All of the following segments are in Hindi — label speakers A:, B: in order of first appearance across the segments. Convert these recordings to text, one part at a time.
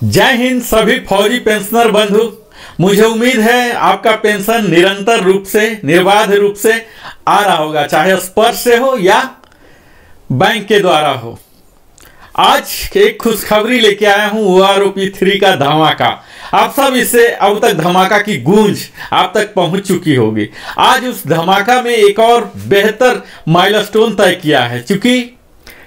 A: जय हिंद सभी फौजी पेंशनर बंधु। मुझे उम्मीद है आपका पेंशन निरंतर रूप से निर्बाध रूप से आ रहा होगा, चाहे स्पर्श से हो या बैंक के द्वारा हो। आज एक खुशखबरी लेके आया हूं, OROP3 का धमाका। आप सब इससे अब तक धमाका की गूंज आप तक पहुंच चुकी होगी। आज उस धमाका में एक और बेहतर माइलस्टोन तय किया है, क्योंकि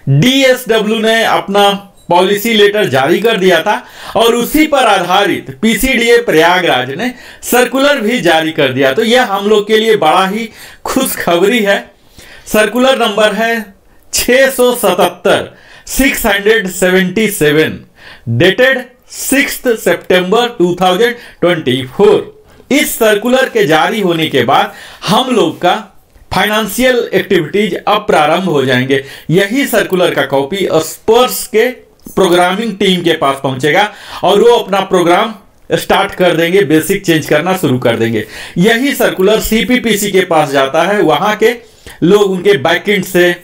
A: DSW ने अपना पॉलिसी लेटर जारी कर दिया था और उसी पर आधारित PCDA प्रयागराज ने सर्कुलर भी जारी कर दिया। तो यह हम लोग के लिए बड़ा ही खुशखबरी है। सर्कुलर नंबर है 677 डेटेड 6 सितंबर 2024। इस सर्कुलर के जारी होने के बाद हम लोग का फाइनेंशियल एक्टिविटीज अब प्रारंभ हो जाएंगे। यही सर्कुलर का कॉपी स्पर्श के प्रोग्रामिंग टीम के पास पहुंचेगा और वो अपना प्रोग्राम स्टार्ट कर देंगे, बेसिक चेंज करना शुरू कर देंगे। यही सर्कुलर CPPC के पास जाता है, वहां के लोग उनके बैकएंड से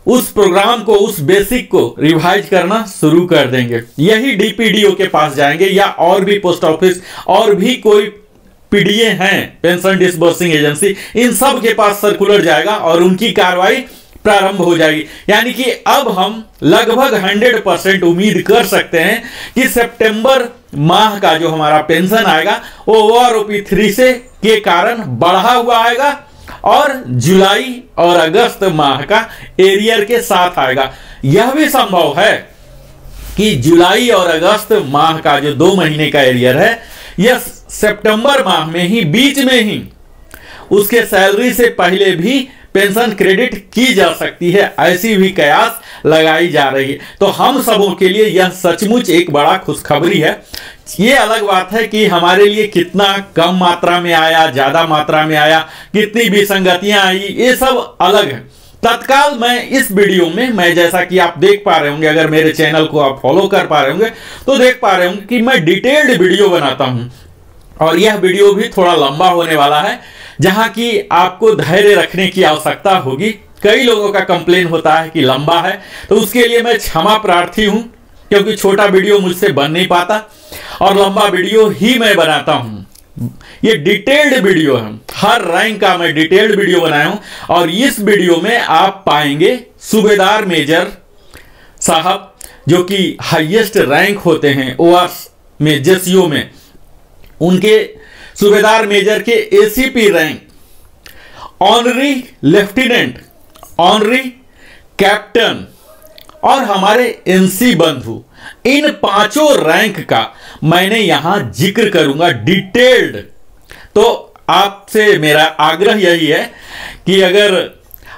A: उस प्रोग्राम को, उस बेसिक को रिवाइज करना शुरू कर देंगे। यही DPDO के पास जाएंगे या और भी पोस्ट ऑफिस और भी कोई PDA हैं, पेंशन डिसबर्सिंग एजेंसी, इन सब के पास सर्कुलर जाएगा और उनकी कार्रवाई प्रारंभ हो जाएगी। यानी कि अब हम लगभग 100% उम्मीद कर सकते हैं कि सितंबर माह का जो हमारा पेंशन आएगा वो OROP3 से के कारण बढ़ा हुआ आएगा और जुलाई और अगस्त माह का एरियर के साथ आएगा। यह भी संभव है कि जुलाई और अगस्त माह का जो 2 महीने का एरियर है, यह सितंबर माह में ही, बीच में ही उसके सैलरी से पहले भी पेंशन क्रेडिट की जा सकती है। ऐसी भी कयास लगाई जा रही है। तो हम सबों के लिए यह सचमुच एक बड़ा खुशखबरी है। ये अलग बात है कि हमारे लिए कितना कम मात्रा में आया, ज्यादा मात्रा में आया, कितनी विसंगतियां आई, ये सब अलग है। तत्काल मैं इस वीडियो में, मैं जैसा कि आप देख पा रहे होंगे, अगर मेरे चैनल को आप फॉलो कर पा रहे होंगे तो देख पा रहे होंगे कि मैं डिटेल्ड वीडियो बनाता हूं और यह वीडियो भी थोड़ा लंबा होने वाला है, जहां की आपको धैर्य रखने की आवश्यकता होगी। कई लोगों का कंप्लेन होता है कि लंबा है, तो उसके लिए मैं क्षमा प्रार्थी हूं, क्योंकि छोटा वीडियो मुझसे बन नहीं पाता और लंबा वीडियो ही मैं बनाता हूं। ये डिटेल्ड वीडियो है, हर रैंक का मैं डिटेल्ड वीडियो बनाया हूं और इस वीडियो में आप पाएंगे सूबेदार मेजर साहब, जो कि हाईएस्ट रैंक होते हैं OR में, JCO में, उनके सूबेदार मेजर के ACP rank, honorary lieutenant, honorary captain और हमारे NC बंधु, इन 5 रैंक का मैंने यहां जिक्र करूंगा डिटेल्ड। तो आपसे मेरा आग्रह यही है कि अगर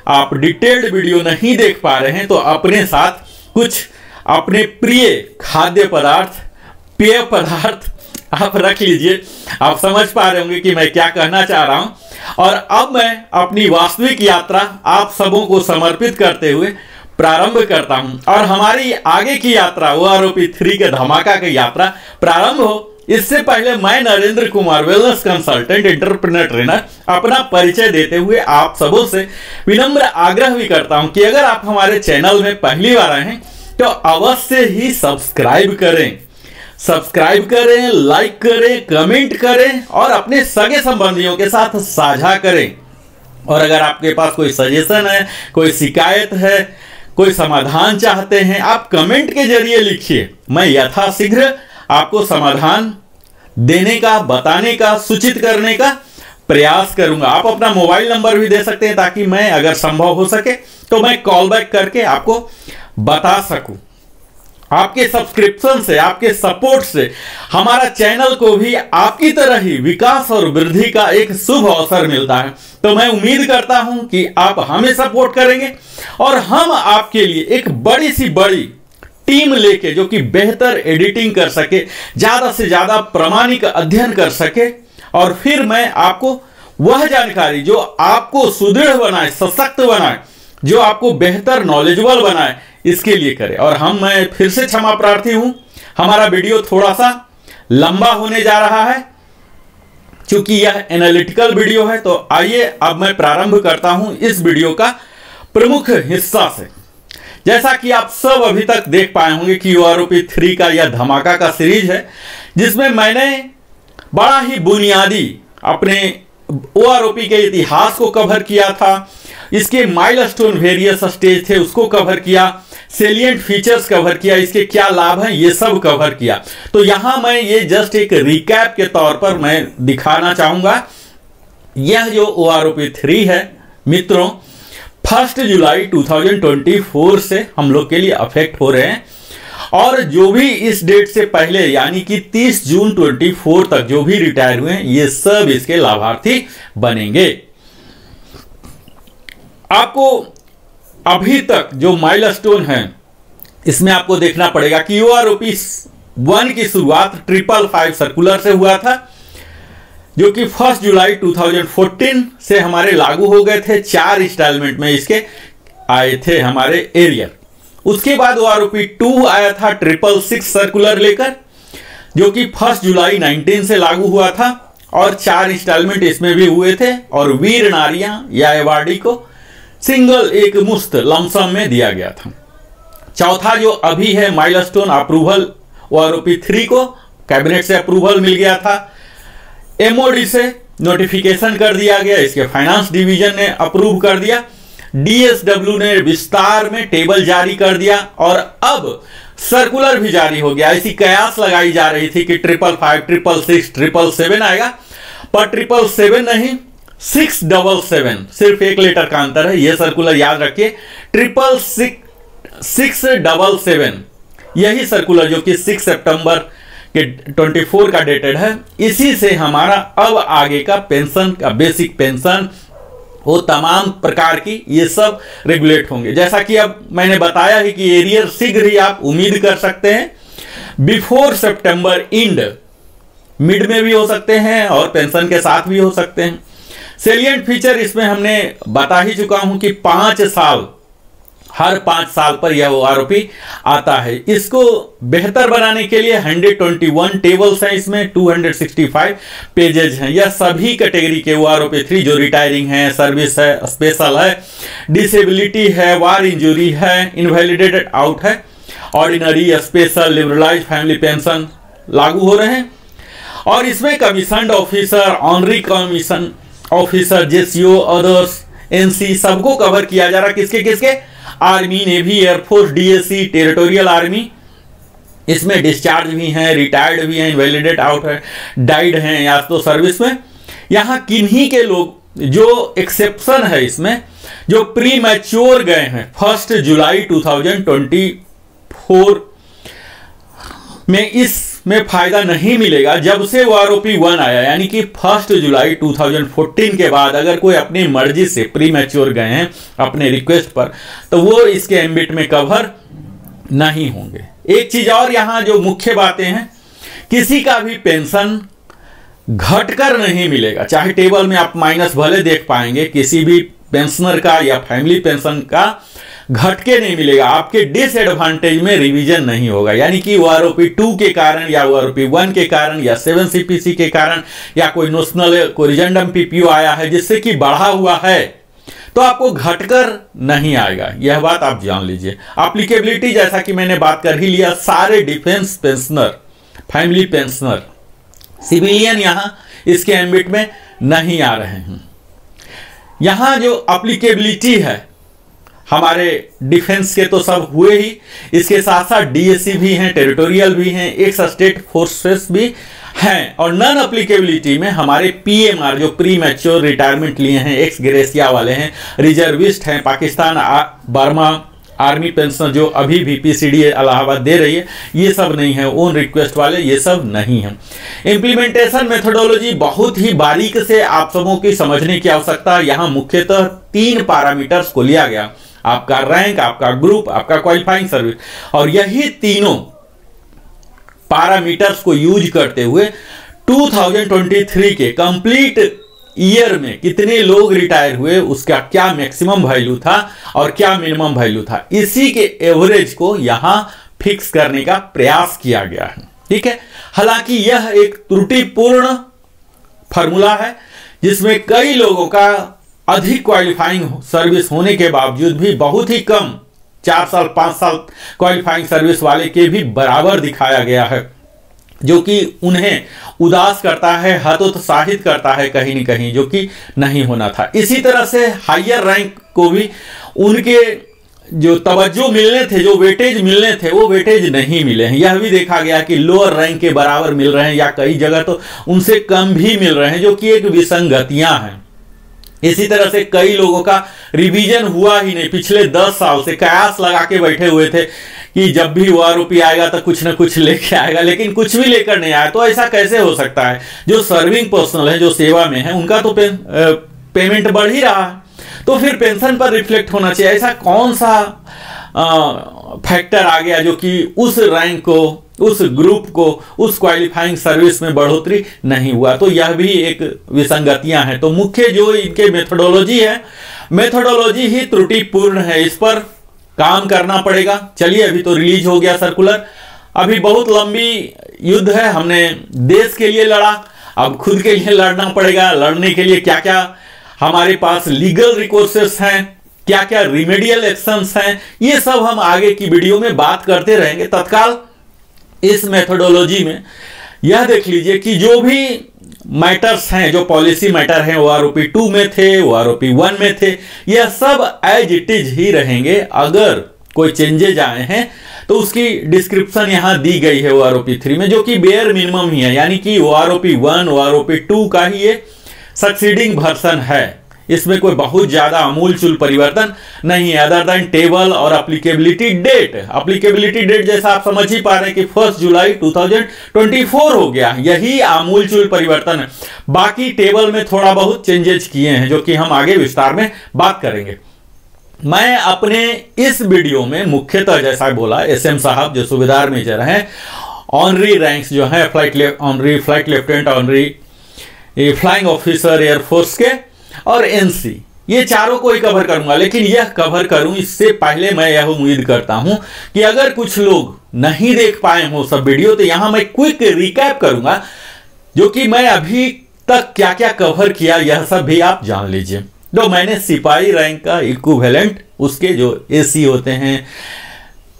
A: आप डिटेल्ड वीडियो नहीं देख पा रहे हैं तो अपने साथ कुछ अपने प्रिय खाद्य पदार्थ, पेय पदार्थ आप रख लीजिए। आप समझ पा रहे होंगे कि मैं क्या कहना चाह रहा हूं। और अब मैं अपनी वास्तविक यात्रा आप सबों को समर्पित करते हुए प्रारंभ करता हूं और हमारी आगे की यात्रा OROP3 के धमाका की यात्रा प्रारंभ हो, इससे पहले मैं Narendra Kumar, wellness consultant, entrepreneur trainer, अपना परिचय देते हुए आप सबों से विनम्र आग्रह भी करता हूं कि अगर आप हमारे चैनल में पहली बार आए हैं तो अवश्य ही सब्सक्राइब करें, लाइक करें, कमेंट करें और अपने सगे संबंधियों के साथ साझा करें। और अगर आपके पास कोई सजेशन है, कोई शिकायत है, कोई समाधान चाहते हैं, आप कमेंट के जरिए लिखिए। मैं यथाशीघ्र आपको समाधान देने का, बताने का, सूचित करने का प्रयास करूंगा। आप अपना मोबाइल नंबर भी दे सकते हैं ताकि मैं, अगर संभव हो सके तो मैं कॉल बैक करके आपको बता सकूं। आपके सब्सक्रिप्शन से, आपके सपोर्ट से हमारा चैनल को भी आपकी तरह ही विकास और वृद्धि का एक शुभ अवसर मिलता है। तो मैं उम्मीद करता हूं कि आप हमें सपोर्ट करेंगे और हम आपके लिए एक बड़ी सी बड़ी टीम लेके, जो कि बेहतर एडिटिंग कर सके, ज्यादा से ज्यादा प्रामाणिक अध्ययन कर सके और फिर मैं आपको वह जानकारी जो आपको सुदृढ़ बनाए, सशक्त बनाए, जो आपको बेहतर नॉलेजेबल बनाए, इसके लिए करें। और मैं फिर से क्षमा प्रार्थी हूं, हमारा वीडियो थोड़ा सा लंबा होने जा रहा है क्योंकि यह एनालिटिकल वीडियो है। तो आइए अब मैं प्रारंभ करता हूं इस वीडियो का प्रमुख हिस्सा से जैसा कि आप सब अभी तक देख पाए होंगे कि OROP 3 का यह धमाका का सीरीज है, जिसमें मैंने बड़ा ही बुनियादी अपने OROP के इतिहास को कवर किया था, इसके माइलस्टोन वेरियस स्टेज थे उसको कवर किया, सेलिएंट फीचर्स कवर किया, इसके क्या लाभ हैं ये सब कवर किया। तो यहां मैं ये जस्ट एक रिकैप के तौर पर मैं दिखाना चाहूंगा। यह जो OROP 3 है मित्रों, 1 जुलाई 2024 से हम लोग के लिए अफेक्ट हो रहे हैं, और जो भी इस डेट से पहले यानी कि 30 जून 24 तक जो भी रिटायर हुए हैं ये सब इसके लाभार्थी बनेंगे। आपको अभी तक जो माइलस्टोन है इसमें आपको देखना पड़ेगा कि OROP 1 की शुरुआत 555 सर्कुलर से हुआ था, जो कि 1 जुलाई 2014 से हमारे लागू हो गए थे। 4 इंस्टॉलमेंट में इसके आए थे हमारे एरियर। उसके बाद OROP 2 आया था 666 सर्कुलर लेकर, जो कि 1 जुलाई 19 से लागू हुआ था, और 4 इंस्टॉलमेंट इसमें भी हुए थे, और वीर नारियां या एवार्डी को सिंगल एक मुश्त लमसम में दिया गया था। चौथा जो अभी है माइलस्टोन अप्रूवल, OROP 3 को कैबिनेट से अप्रूवल मिल गया था, MOD से नोटिफिकेशन कर दिया गया, इसके फाइनेंस डिवीजन ने अप्रूव कर दिया, DSW ने विस्तार में टेबल जारी कर दिया, और अब सर्कुलर भी जारी हो गया। ऐसी कयास लगाई जा रही थी कि 555, 666, 777 आएगा, पर 777 नहीं 677, सिर्फ 1 लेटर का अंतर है। यह सर्कुलर याद रखिए, 677 यही सर्कुलर जो कि 6 सितंबर के 24 का डेटेड है, इसी से हमारा अब आगे का पेंशन का बेसिक पेंशन वो तमाम प्रकार की ये सब रेगुलेट होंगे। जैसा कि अब मैंने बताया है कि एरियर शीघ्र ही आप उम्मीद कर सकते हैं, बिफोर सितंबर एंड, मिड में भी हो सकते हैं और पेंशन के साथ भी हो सकते हैं। सेलिएंट फीचर इसमें हमने बता ही चुका हूं कि 5 साल, हर 5 साल पर यह OROP आता है। इसको बेहतर बनाने के लिए 121 टेबल्स हैं, इसमें 265 पेजेज हैं। यह सभी कैटेगरी के OROP 3 जो रिटायरिंग है, सर्विस है, स्पेशल है, डिसेबिलिटी है, वार इंजुरी है, इनवैलिडेटेड आउट है, ordinary, special, liberalise family pension लागू हो रहे हैं। और इसमें commissioned officer, honorary commission officer, JCO, others, NC सबको कवर किया जा रहा है। किसके किसके? Army, navy, air force, DSC, territorial army, इसमें डिस्चार्ज भी हैं, रिटायर्ड भी हैं, इनवैलिडेट आउट है, डाइड हैं या तो सर्विस में। यहाँ किन्हीं के लोग जो एक्सेप्शन है इसमें, जो प्री मैच्योर गए हैं 1 जुलाई 2024 में, इसमें फायदा नहीं मिलेगा। जब से OROP 1 आया यानी कि 1 जुलाई 2014 के बाद अगर कोई अपनी मर्जी से प्री मैच्योर गए हैं अपने रिक्वेस्ट पर, तो वो इसके एम्बिट में कवर नहीं होंगे। एक चीज और यहाँ जो मुख्य बातें हैं, किसी का भी पेंशन घटकर नहीं मिलेगा। चाहे टेबल में आप माइनस भले देख पाएंगे, किसी भी पेंशनर का या फैमिली पेंशन का घट के नहीं मिलेगा। आपके डिसएडवांटेज में रिवीजन नहीं होगा, यानी कि OROP 2 के कारण या OROP 1 के कारण या 7 CPC के कारण या कोई नोशनल कोरिजेंडम PPO आया है जिससे कि बढ़ा हुआ है, तो आपको घटकर नहीं आएगा। यह बात आप जान लीजिए। एप्लीकेबिलिटी जैसा कि मैंने बात कर ही लिया, सारे defence pensioner, family pensioner, civilian यहां इसके एम्बिट में नहीं आ रहे हैं। यहां जो एप्लीकेबिलिटी है हमारे डिफेंस के तो सब हुए ही, इसके साथ साथ DSC भी हैं, टेरिटोरियल भी हैं, एक्स स्टेट फोर्सेस भी हैं, और नॉन एप्लीकेबिलिटी में हमारे PMR जो प्री मैच्योर रिटायरमेंट लिए हैं, एक्स ग्रेसिया वाले हैं, रिजर्विस्ट हैं, पाकिस्तान बर्मा आर्मी पेंशन जो अभी भी PCD इलाहाबाद दे रही है, ये सब नहीं है, ओन रिक्वेस्ट वाले ये सब नहीं है। इम्प्लीमेंटेशन मेथोडोलॉजी बहुत ही बारीक से आप सबों की समझने की आवश्यकता है। यहाँ मुख्यतः 3 पैरामीटर्स को लिया गया, आपका रैंक, आपका ग्रुप, आपका क्वालिफाइंग सर्विस, और यही तीनों पैरामीटर्स को यूज करते हुए 2023 के कंप्लीट ईयर में कितने लोग रिटायर हुए, उसका क्या मैक्सिमम वैल्यू था और क्या मिनिमम वैल्यू था, इसी के एवरेज को यहां फिक्स करने का प्रयास किया गया है। ठीक है, हालांकि यह एक त्रुटिपूर्ण फॉर्मूला है जिसमें कई लोगों का अधिक क्वालिफाइंग सर्विस होने के बावजूद भी बहुत ही कम 4 साल 5 साल क्वालिफाइंग सर्विस वाले के भी बराबर दिखाया गया है, जो कि उन्हें उदास करता है, हतोत्साहित करता है कहीं न कहीं, जो कि नहीं होना था। इसी तरह से हायर रैंक को भी उनके जो तवज्जो मिलने थे, जो वेटेज मिलने थे, वो वेटेज नहीं मिले हैं। यह भी देखा गया कि लोअर रैंक के बराबर मिल रहे हैं या कई जगह तो उनसे कम भी मिल रहे हैं, जो कि एक विसंगतियां हैं। इसी तरह से कई लोगों का रिवीजन हुआ ही नहीं, पिछले 10 साल से कयास लगा के बैठे हुए थे कि जब भी वो आरोपी आएगा तो कुछ ना कुछ लेके आएगा, लेकिन कुछ भी लेकर नहीं आया। तो ऐसा कैसे हो सकता है? जो सर्विंग पर्सनल है, जो सेवा में है, उनका तो पेमेंट बढ़ ही रहा है, तो फिर पेंशन पर रिफ्लेक्ट होना चाहिए। ऐसा कौन सा फैक्टर आ गया जो कि उस रैंक को, उस ग्रुप को, उस क्वालिफाइंग सर्विस में बढ़ोतरी नहीं हुआ? तो यह भी एक विसंगतियां हैं। तो मुख्य जो इनके मेथोडोलॉजी है, मेथोडोलॉजी ही त्रुटिपूर्ण है, इस पर काम करना पड़ेगा। चलिए, अभी तो रिलीज हो गया सर्कुलर, अभी बहुत लंबी युद्ध है, हमने देश के लिए लड़ा, अब खुद के लिए लड़ना पड़ेगा। लड़ने के लिए क्या क्या हमारे पास लीगल रिकोर्सेस हैं, क्या क्या रिमेडियल एक्शंस हैं, ये सब हम आगे की वीडियो में बात करते रहेंगे। तत्काल इस मेथोडोलॉजी में यह देख लीजिए कि जो भी मैटर्स हैं, जो पॉलिसी मैटर हैं, वो आरोपी 2 में थे, वो आरोपी 1 में थे, यह सब एज इट इज ही रहेंगे। अगर कोई चेंजेज आए हैं तो उसकी डिस्क्रिप्शन यहां दी गई है वो आरोपी 3 में, जो कि बेयर मिनिमम ही है, यानी कि वो आरोपी 1, वो आरोपी 2 का ही ये सक्सीडिंग वर्सन है। इसमें कोई बहुत ज्यादा अमूलचूल परिवर्तन नहीं है, अदर देन टेबल और एप्लीकेबिलिटी डेट। एप्लीकेबिलिटी डेट जैसा आप समझ ही पा रहे हैं कि 1 जुलाई 2024 हो गया, यही आमूलचूल परिवर्तन है। बाकी टेबल में थोड़ा बहुत चेंजेस किए हैं, जो कि हम आगे विस्तार में बात करेंगे। मैं अपने इस वीडियो में मुख्यतः जैसा बोला, एसएम साहब जो सूबेदार मेजर हैं, ऑनरी रैंक्स जो है, honorary flight lieutenant, honorary flying officer air force के, और एनसी, ये चारों को ही कवर करूंगा। लेकिन यह कवर करूं इससे पहले मैं यह उम्मीद करता हूं कि अगर कुछ लोग नहीं देख पाए हो सब वीडियो, तो यहां मैं क्विक रिकैप करूंगा, जो कि मैं अभी तक क्या क्या कवर किया, यह सब भी आप जान लीजिए। तो मैंने सिपाही रैंक का इक्विवेलेंट, उसके जो एसी होते हैं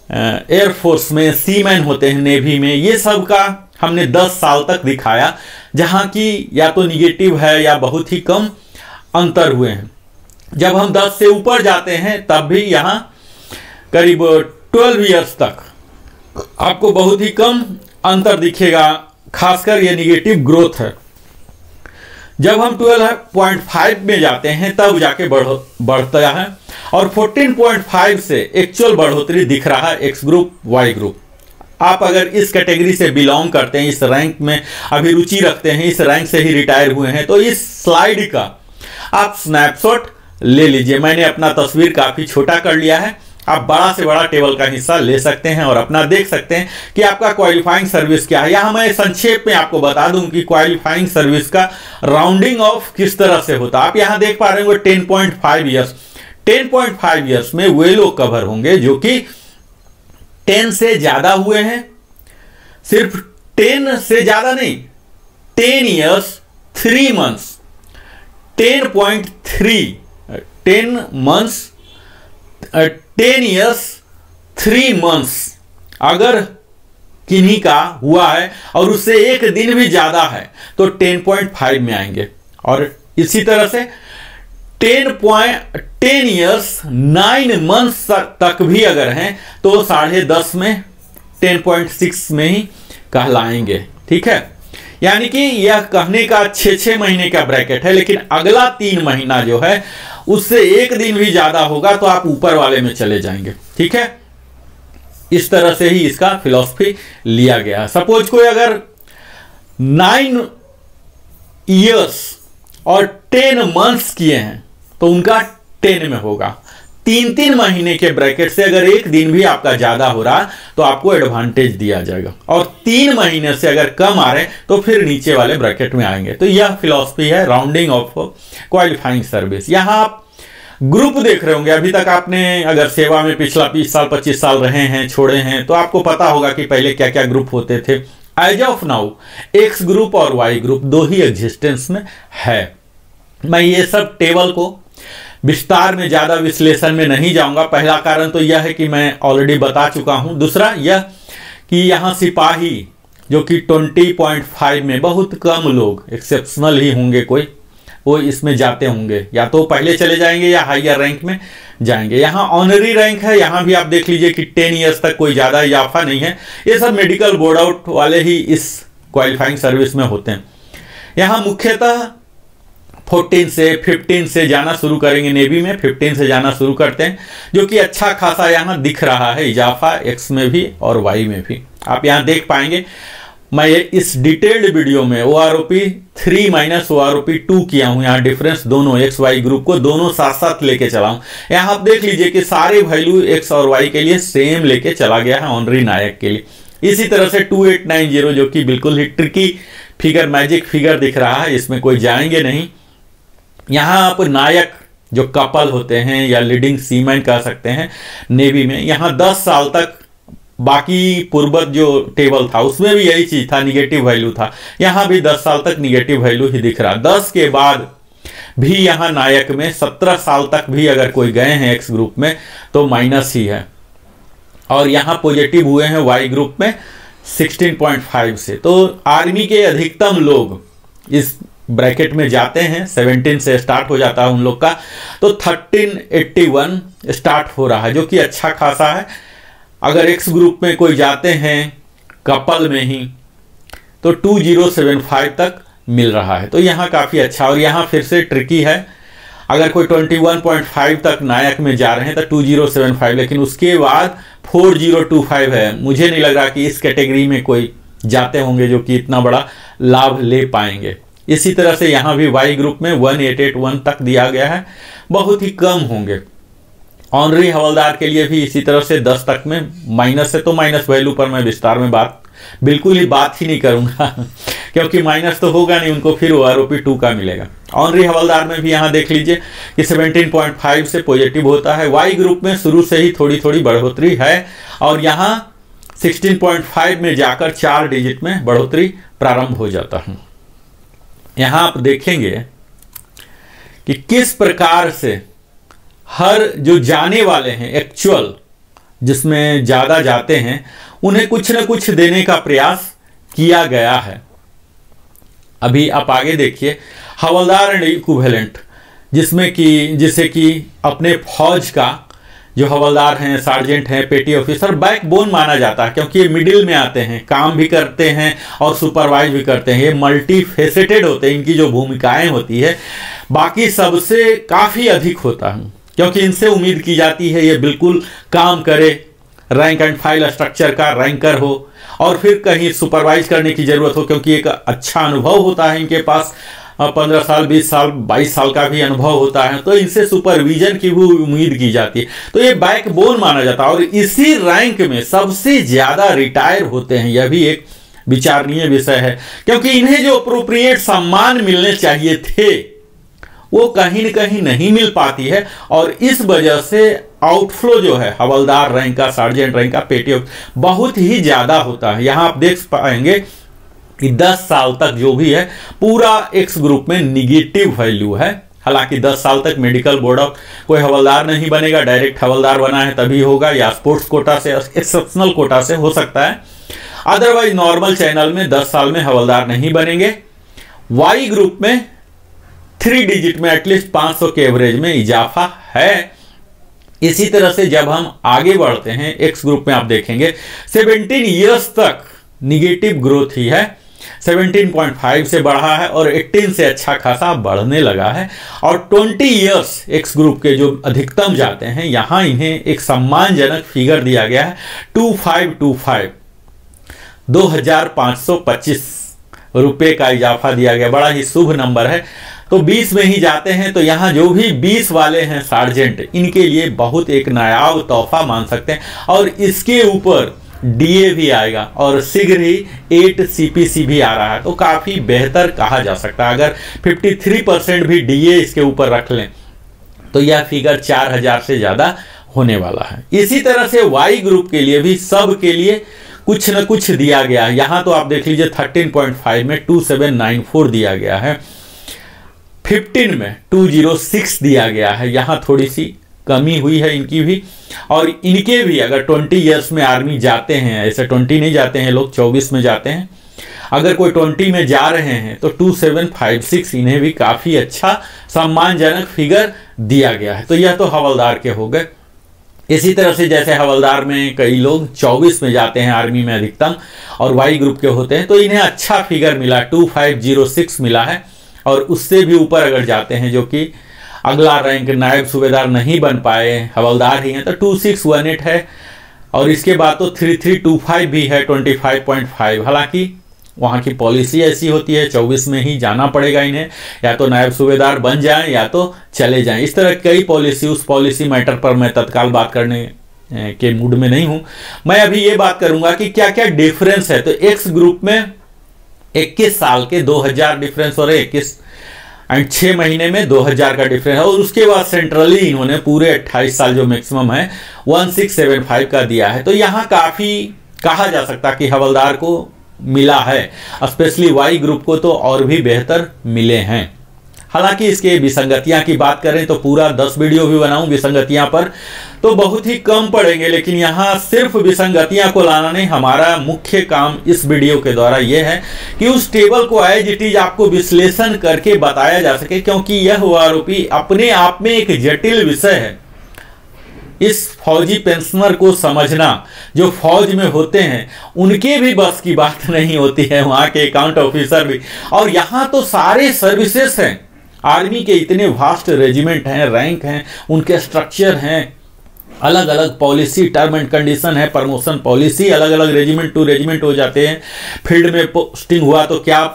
A: एयरफोर्स में, सीमैन होते हैं नेवी में, ये सब का हमने 10 साल तक दिखाया, जहां की या तो निगेटिव है या बहुत ही कम अंतर हुए हैं। जब हम 10 से ऊपर जाते हैं तब भी यहां करीब 12 इयर्स तक आपको बहुत ही कम अंतर दिखेगा, खासकर ये निगेटिव ग्रोथ है। जब हम 12.5 में जाते हैं तब जाके बढ़ता है, और 14.5 से एक्चुअल बढ़ोतरी दिख रहा है एक्स ग्रुप, वाई ग्रुप। आप अगर इस कैटेगरी से बिलोंग करते हैं, इस रैंक में अभिरुचि रखते हैं, इस रैंक से ही रिटायर हुए हैं, तो इस स्लाइड का आप स्नैपशॉट ले लीजिए। मैंने अपना तस्वीर काफी छोटा कर लिया है, आप बड़ा से बड़ा टेबल का हिस्सा ले सकते हैं और अपना देख सकते हैं कि आपका क्वालिफाइंग सर्विस क्या है। यहां मैं संक्षेप में आपको बता दूं कि क्वालिफाइंग सर्विस का राउंडिंग ऑफ किस तरह से होता है। आप यहां देख पा रहे होंगे 10.5 ईयर्स। 10.5 ईयर्स में वे लोग कवर होंगे जो कि 10 से ज्यादा हुए हैं, सिर्फ 10 से ज्यादा नहीं, 10 years 3 months, 10.3, 10 months, 10 years 3 months अगर किन्हीं का हुआ है और उससे एक दिन भी ज्यादा है तो 10.5 में आएंगे। और इसी तरह से 10 years 9 months तक भी अगर हैं तो 10.5 में 10.6 में ही कहलाएंगे। ठीक है, यानी कि यह कहने का 6 महीने का ब्रैकेट है, लेकिन अगला 3 महीना जो है उससे एक दिन भी ज्यादा होगा तो आप ऊपर वाले में चले जाएंगे। ठीक है, इस तरह से ही इसका फिलॉसफी लिया गया। सपोज कोई अगर 9 इयर्स और 10 मंथ्स किए हैं तो उनका 10 में होगा। 3 महीने के ब्रैकेट से अगर एक दिन भी आपका ज्यादा हो रहा तो आपको एडवांटेज दिया जाएगा, और 3 महीने से अगर कम आ रहे तो फिर नीचे वाले ब्रैकेट में आएंगे। तो यह फिलॉसफी है राउंडिंग ऑफ क्वालिफाइंग सर्विस। यहां आप ग्रुप देख रहे होंगे। अभी तक आपने अगर सेवा में पिछला 20 साल 25 साल रहे हैं, छोड़े हैं, तो आपको पता होगा कि पहले क्या क्या ग्रुप होते थे। As of now X group और वाई ग्रुप 2 ही एग्जिस्टेंस में है। मैं ये सब टेबल को विस्तार में ज़्यादा विश्लेषण में नहीं जाऊंगा। पहला कारण तो यह है कि मैं ऑलरेडी बता चुका हूं। दूसरा यह कि यहाँ सिपाही जो कि 20.5 में बहुत कम लोग, एक्सेप्शनल ही होंगे कोई, वो इसमें जाते होंगे, या तो पहले चले जाएंगे या हायर रैंक में जाएंगे। यहाँ ऑनरी रैंक है, यहाँ भी आप देख लीजिए कि 10 ईयर्स तक कोई ज़्यादा इजाफा नहीं है। ये सब मेडिकल बोर्ड आउट वाले ही इस क्वालिफाइंग सर्विस में होते हैं। यहाँ मुख्यतः 14 से 15 से जाना शुरू करेंगे, नेवी में 15 से जाना शुरू करते हैं, जो कि अच्छा खासा यहाँ दिख रहा है इजाफा, एक्स में भी और वाई में भी। आप यहाँ देख पाएंगे, मैं इस डिटेल्ड वीडियो में OROP 3 माइनस OROP 2 किया हूँ। यहाँ डिफरेंस दोनों एक्स वाई ग्रुप को दोनों साथ साथ लेके चला हूँ। यहाँ आप देख लीजिए कि सारे वैल्यू एक्स और वाई के लिए सेम लेके चला गया है ऑनरी नायक के लिए। इसी तरह से 2890 जो कि बिल्कुल ही ट्रिकी फिगर, मैजिक फिगर दिख रहा है, इसमें कोई जाएंगे नहीं। यहाँ आप नायक जो कपल होते हैं या लीडिंग सीमैन कह सकते हैं नेवी में, यहाँ 10 साल तक, बाकी पूर्वज जो टेबल था उसमें भी यही चीज था, निगेटिव वैल्यू था। यहाँ भी 10 साल तक निगेटिव वैल्यू ही दिख रहा। 10 के बाद भी यहाँ नायक में 17 साल तक भी अगर कोई गए हैं एक्स ग्रुप में तो माइनस ही है, और यहाँ पॉजिटिव हुए हैं वाई ग्रुप में 16.5 से। तो आर्मी के अधिकतम लोग इस ब्रैकेट में जाते हैं। 17 से स्टार्ट हो जाता है उन लोग का, तो 1381 स्टार्ट हो रहा है, जो कि अच्छा खासा है। अगर एक्स ग्रुप में कोई जाते हैं कपल में ही तो 2075 तक मिल रहा है, तो यहाँ काफ़ी अच्छा। और यहाँ फिर से ट्रिकी है, अगर कोई 21.5 तक नायक में जा रहे हैं तो 2075, लेकिन उसके बाद 4025 है। मुझे नहीं लग रहा कि इस कैटेगरी में कोई जाते होंगे जो कि इतना बड़ा लाभ ले पाएंगे। इसी तरह से यहाँ भी वाई ग्रुप में 1881 तक दिया गया है, बहुत ही कम होंगे। ऑनरी हवलदार के लिए भी इसी तरह से 10 तक में माइनस है, तो माइनस वैल्यू पर मैं विस्तार में बिल्कुल ही बात ही नहीं करूंगा क्योंकि माइनस तो होगा नहीं, उनको फिर OROP 2 का मिलेगा। ऑनरी हवलदार में भी यहाँ देख लीजिए कि 17.5 से पॉजिटिव होता है। वाई ग्रुप में शुरू से ही थोड़ी थोड़ी बढ़ोतरी है, और यहाँ 16.5 में जाकर 4 डिजिट में बढ़ोतरी प्रारंभ हो जाता है। यहाँ आप देखेंगे कि किस प्रकार से हर जो जाने वाले हैं एक्चुअल, जिसमें ज़्यादा जाते हैं, उन्हें कुछ न कुछ देने का प्रयास किया गया है। अभी आप आगे देखिए, हवलदार एंड इक्विवेलेंट, जिसे कि अपने फौज का जो हवलदार हैं, सार्जेंट हैं, पेटी ऑफिसर बैकबोन माना जाता है, क्योंकि ये मिडिल में आते हैं, काम भी करते हैं और सुपरवाइज भी करते हैं। ये मल्टी फेसेटेड होते हैं, इनकी जो भूमिकाएं होती है बाकी सबसे काफ़ी अधिक होता है, क्योंकि इनसे उम्मीद की जाती है ये बिल्कुल काम करे, रैंक एंड फाइल स्ट्रक्चर का रैंकर हो, और फिर कहीं सुपरवाइज करने की जरूरत हो, क्योंकि एक अच्छा अनुभव होता है इनके पास, 15 साल 20 साल 22 साल का भी अनुभव होता है, तो इनसे सुपरविजन की भी उम्मीद की जाती है। तो ये बैकबोन माना जाता है, और इसी रैंक में सबसे ज्यादा रिटायर होते हैं। यह भी एक विचारणीय विषय है, क्योंकि इन्हें जो अप्रोप्रिएट सम्मान मिलने चाहिए थे वो कहीं न कहीं नहीं मिल पाती है, और इस वजह से आउटफ्लो जो है हवलदार रैंक का, सार्जेंट रैंक का, पेटी बहुत ही ज्यादा होता है। यहाँ आप देख पाएंगे कि 10 साल तक जो भी है पूरा एक्स ग्रुप में निगेटिव वैल्यू है। हालांकि 10 साल तक मेडिकल बोर्ड ऑफ कोई हवलदार नहीं बनेगा, डायरेक्ट हवलदार बना है तभी होगा, या स्पोर्ट्स कोटा से, एक्सेप्शनल कोटा से हो सकता है। अदरवाइज नॉर्मल चैनल में 10 साल में हवलदार नहीं बनेंगे। वाई ग्रुप में 3 डिजिट में एटलीस्ट 500 के एवरेज में इजाफा है। इसी तरह से जब हम आगे बढ़ते हैं एक्स ग्रुप में आप देखेंगे 17 ईयर्स तक निगेटिव ग्रोथ ही है, 17.5 से बढ़ा है और 18 से अच्छा खासा बढ़ने लगा है। और 20 ईयर्स एक्स ग्रुप के जो अधिकतम जाते हैं, यहां इन्हें एक सम्मानजनक फिगर दिया गया है 2525, 2525 रुपए का इजाफा दिया गया। बड़ा ही शुभ नंबर है। तो 20 में ही जाते हैं, तो यहाँ जो भी 20 वाले हैं सार्जेंट, इनके लिए बहुत एक नायाब तोहफा मान सकते हैं। और इसके ऊपर डीए भी आएगा, और शीघ्र ही 8 CPC भी आ रहा है, तो काफ़ी बेहतर कहा जा सकता है। अगर 53% भी डीए इसके ऊपर रख लें तो यह फिगर 4000 से ज़्यादा होने वाला है। इसी तरह से वाई ग्रुप के लिए भी सब के लिए कुछ न कुछ दिया गया है। यहाँ तो आप देख लीजिए 13.5 में 2794 दिया गया है। 15 में 206 दिया गया है। यहाँ थोड़ी सी कमी हुई है इनकी भी, और इनके भी अगर 20 ईयर्स में आर्मी जाते हैं, ऐसे 20 नहीं जाते हैं लोग, 24 में जाते हैं, अगर कोई 20 में जा रहे हैं तो 2756 इन्हें भी काफ़ी अच्छा सम्मानजनक फिगर दिया गया है। तो यह तो हवलदार के हो गए। इसी तरह से जैसे हवलदार में कई लोग 24 में जाते हैं आर्मी में अधिकतम और वाई ग्रुप के होते हैं, तो इन्हें अच्छा फिगर मिला, 2506 मिला है। और उससे भी ऊपर अगर जाते हैं, जो कि अगला रैंक नायब सूबेदार नहीं बन पाए, हवलदार ही हैं, तो 2618 है। और इसके बाद तो 3325 भी है, 25.5। हालांकि वहाँ की पॉलिसी ऐसी होती है 24 में ही जाना पड़ेगा इन्हें, या तो नायब सूबेदार बन जाएं या तो चले जाएं। इस तरह कई पॉलिसी, उस पॉलिसी मैटर पर मैं तत्काल बात करने के मूड में नहीं हूं। मैं अभी ये बात करूंगा कि क्या क्या डिफरेंस है। तो एक्स ग्रुप में 21 साल के 2000 डिफरेंस हो रहे, 21 एंड 6 महीने में 2000 का डिफरेंस है। और उसके बाद सेंट्रली इन्होंने पूरे 28 साल जो मैक्सिमम है 1675 का दिया है। तो यहाँ काफ़ी कहा जा सकता कि हवलदार को मिला है, स्पेशली वाई ग्रुप को तो और भी बेहतर मिले हैं। हालांकि इसके विसंगतियां की बात करें तो पूरा 10 वीडियो भी बनाऊं विसंगतियां पर, तो बहुत ही कम पड़ेंगे। लेकिन यहां सिर्फ विसंगतियां को लाना नहीं, हमारा मुख्य काम इस वीडियो के द्वारा यह है कि उस टेबल को एज इट इज आपको विश्लेषण करके बताया जा सके, क्योंकि यह आरोपी अपने आप में एक जटिल विषय है। इस फौजी पेंशनर को समझना, जो फौज में होते हैं उनके भी बस की बात नहीं होती है, वहाँ के अकाउंट ऑफिसर भी। और यहाँ तो सारे सर्विसेज हैं, आर्मी के इतने वास्ट रेजिमेंट हैं, रैंक हैं, उनके स्ट्रक्चर हैं, अलग अलग पॉलिसी, टर्म एंड कंडीशन है, प्रमोशन पॉलिसी अलग अलग रेजिमेंट टू रेजिमेंट हो जाते हैं। फील्ड में पोस्टिंग हुआ तो क्या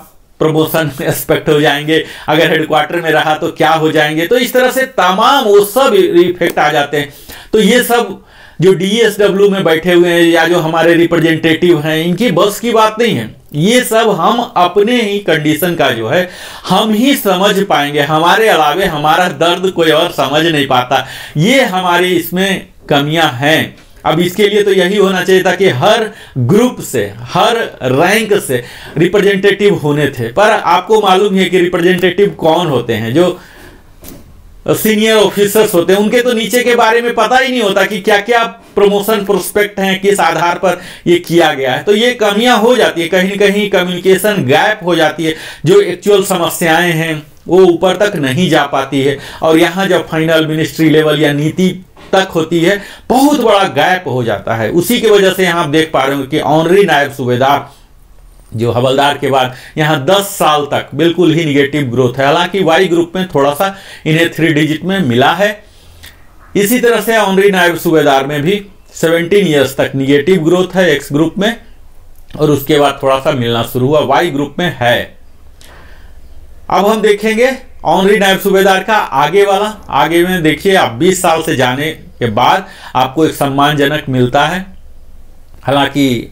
A: प्रमोशन एक्सपेक्ट हो जाएंगे, अगर हेडक्वार्टर में रहा तो क्या हो जाएंगे। तो इस तरह से तमाम वो सब इफेक्ट आ जाते हैं। तो ये सब जो DSW में बैठे हुए हैं या जो हमारे रिप्रेजेंटेटिव हैं, इनकी बस की बात नहीं है। ये सब हम अपने ही कंडीशन का जो है हम ही समझ पाएंगे, हमारे अलावे हमारा दर्द कोई और समझ नहीं पाता। ये हमारी इसमें कमियां हैं। अब इसके लिए तो यही होना चाहिए था कि हर ग्रुप से, हर रैंक से रिप्रेजेंटेटिव होने थे। पर आपको मालूम है कि रिप्रेजेंटेटिव कौन होते हैं, जो सीनियर ऑफिसर्स होते हैं, उनके तो नीचे के बारे में पता ही नहीं होता कि क्या क्या प्रमोशन प्रोस्पेक्ट हैं, किस आधार पर ये किया गया है। तो ये कमियां हो जाती है, कहीं न कहीं कम्युनिकेशन गैप हो जाती है, जो एक्चुअल समस्याएं हैं वो ऊपर तक नहीं जा पाती है। और यहाँ जब फाइनल मिनिस्ट्री लेवल या नीति तक होती है, बहुत बड़ा गैप हो जाता है। उसी की वजह से यहाँ आप देख पा रहे हो कि ऑनरी नायब सूबेदार जो हवलदार के बाद यहाँ 10 साल तक बिल्कुल ही निगेटिव ग्रोथ है। हालांकि वाई ग्रुप में थोड़ा सा इन्हें 3 डिजिट में मिला है। इसी तरह से ऑनरी नायब सूबेदार में भी 17 ईयर्स तक निगेटिव ग्रोथ है एक्स ग्रुप में, और उसके बाद थोड़ा सा मिलना शुरू हुआ, वाई ग्रुप में है। अब हम देखेंगे ऑनरी नायब सूबेदार का आगे वाला। आगे में देखिए, आप 20 साल से जाने के बाद आपको एक सम्मानजनक मिलता है। हालांकि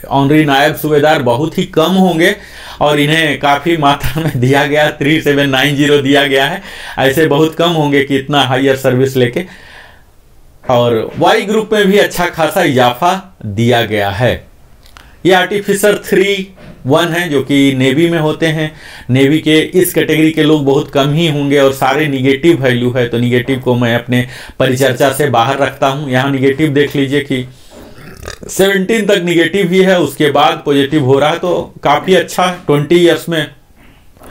A: ऑनरी नायब सूबेदार बहुत ही कम होंगे और इन्हें काफ़ी मात्रा में दिया गया, 3790 दिया गया है। ऐसे बहुत कम होंगे कि इतना हायर सर्विस लेके। और वाई ग्रुप में भी अच्छा खासा इजाफा दिया गया है। ये आर्टिफिसर 3-1 है, जो कि नेवी में होते हैं। नेवी के इस कैटेगरी के लोग बहुत कम ही होंगे और सारे निगेटिव वैल्यू है, तो निगेटिव को मैं अपने परिचर्चा से बाहर रखता हूँ। यहाँ निगेटिव देख लीजिए कि 17 तक निगेटिव ही है, उसके बाद पॉजिटिव हो रहा है, तो काफ़ी अच्छा। 20 ईयर्स में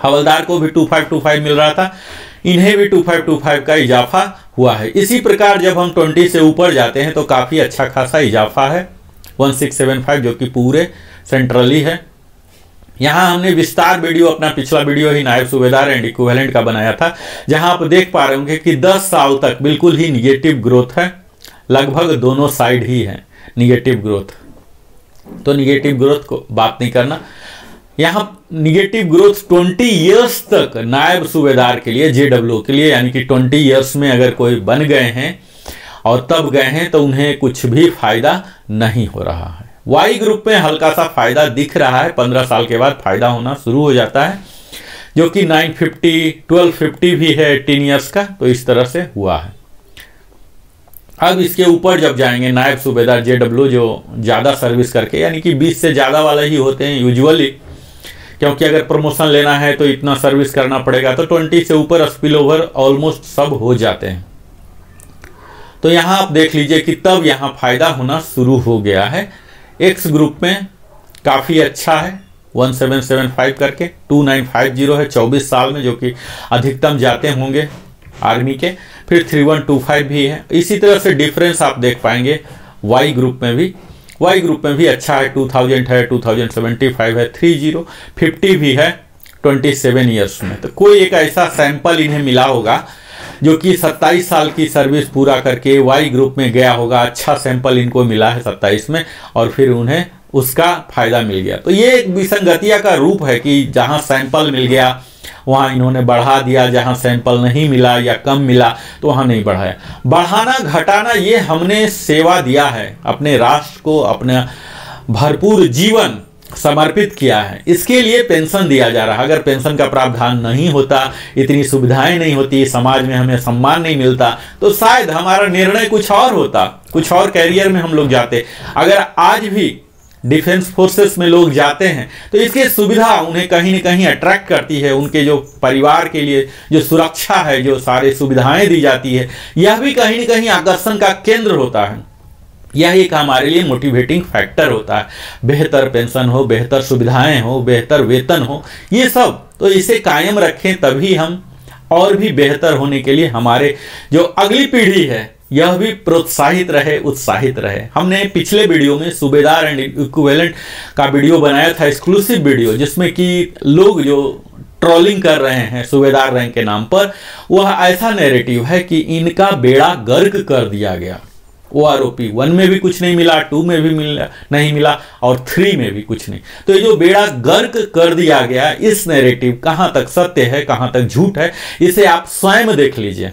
A: हवलदार को भी 2525 मिल रहा था, इन्हें भी 2525 का इजाफा हुआ है। इसी प्रकार जब हम 20 से ऊपर जाते हैं तो काफ़ी अच्छा खासा इजाफा है, 1675, जो कि पूरे सेंट्रली है। यहाँ हमने विस्तार वीडियो, अपना पिछला वीडियो ही नायब सूबेदार एंड इक्विवेलेंट का बनाया था, जहाँ आप देख पा रहे होंगे कि 10 साल तक बिल्कुल ही निगेटिव ग्रोथ है, लगभग दोनों साइड ही है निगेटिव ग्रोथ। तो निगेटिव ग्रोथ को बात नहीं करना। यहाँ निगेटिव ग्रोथ 20 ईयर्स तक नायब सूबेदार के लिए, JW के लिए, यानी कि 20 ईयर्स में अगर कोई बन गए हैं और तब गए हैं तो उन्हें कुछ भी फायदा नहीं हो रहा है। वाई ग्रुप में हल्का सा फायदा दिख रहा है, 15 साल के बाद फायदा होना शुरू हो जाता है, जो कि 950, 1250 भी है 18 ईयर्स का। तो इस तरह से हुआ है। अब इसके ऊपर जब जाएंगे नायब सूबेदार JW, जो ज़्यादा सर्विस करके, यानी कि 20 से ज़्यादा वाले ही होते हैं यूजुअली, क्योंकि अगर प्रमोशन लेना है तो इतना सर्विस करना पड़ेगा, तो 20 से ऊपर स्पिल ओवर ऑलमोस्ट सब हो जाते हैं। तो यहाँ आप देख लीजिए कि तब यहाँ फायदा होना शुरू हो गया है। एक्स ग्रुप में काफ़ी अच्छा है, 1775 करके 2950 है 24 साल में, जो कि अधिकतम जाते होंगे आर्मी के। फिर 3125 भी है। इसी तरह से डिफरेंस आप देख पाएंगे वाई ग्रुप में भी। वाई ग्रुप में भी अच्छा है, 2000 है, 2075 है, 3050 भी है 27 ईयर्स में। तो कोई एक ऐसा सैंपल इन्हें मिला होगा जो कि 27 साल की सर्विस पूरा करके वाई ग्रुप में गया होगा। अच्छा सैंपल इनको मिला है 27 में, और फिर उन्हें उसका फायदा मिल गया। तो ये एक विसंगतिया का रूप है कि जहां सैंपल मिल गया वहां इन्होंने बढ़ा दिया, जहां सैंपल नहीं मिला या कम मिला तो वहां नहीं बढ़ाया। बढ़ाना घटाना ये हमने सेवा दिया है, अपने राष्ट्र को अपना भरपूर जीवन समर्पित किया है, इसके लिए पेंशन दिया जा रहा है। अगर पेंशन का प्रावधान नहीं होता, इतनी सुविधाएं नहीं होती, समाज में हमें सम्मान नहीं मिलता, तो शायद हमारा निर्णय कुछ और होता, कुछ और कैरियर में हम लोग जाते। अगर आज भी डिफेंस फोर्सेस में लोग जाते हैं तो इसकी सुविधा उन्हें कहीं न कहीं अट्रैक्ट करती है। उनके जो परिवार के लिए जो सुरक्षा है, जो सारे सुविधाएं दी जाती है, यह भी कहीं न कहीं आकर्षण का केंद्र होता है। यह एक हमारे लिए मोटिवेटिंग फैक्टर होता है। बेहतर पेंशन हो, बेहतर सुविधाएं हो, बेहतर वेतन हो, ये सब तो इसे कायम रखें, तभी हम और भी बेहतर होने के लिए हमारे जो अगली पीढ़ी है यह भी प्रोत्साहित रहे, उत्साहित रहे। हमने पिछले वीडियो में सूबेदार एंड इक्विवेलेंट का वीडियो बनाया था, एक्सक्लूसिव वीडियो, जिसमें कि लोग जो ट्रोलिंग कर रहे हैं सूबेदार रैंक के नाम पर, वह ऐसा नैरेटिव है कि इनका बेड़ा गर्क कर दिया गया। OROP 1 में भी कुछ नहीं मिला, 2 में भी नहीं मिला, और 3 में भी कुछ नहीं। तो ये जो बेड़ा गर्क कर दिया गया, इस नैरेटिव कहां तक सत्य है, कहां तक झूठ है, इसे आप स्वयं देख लीजिए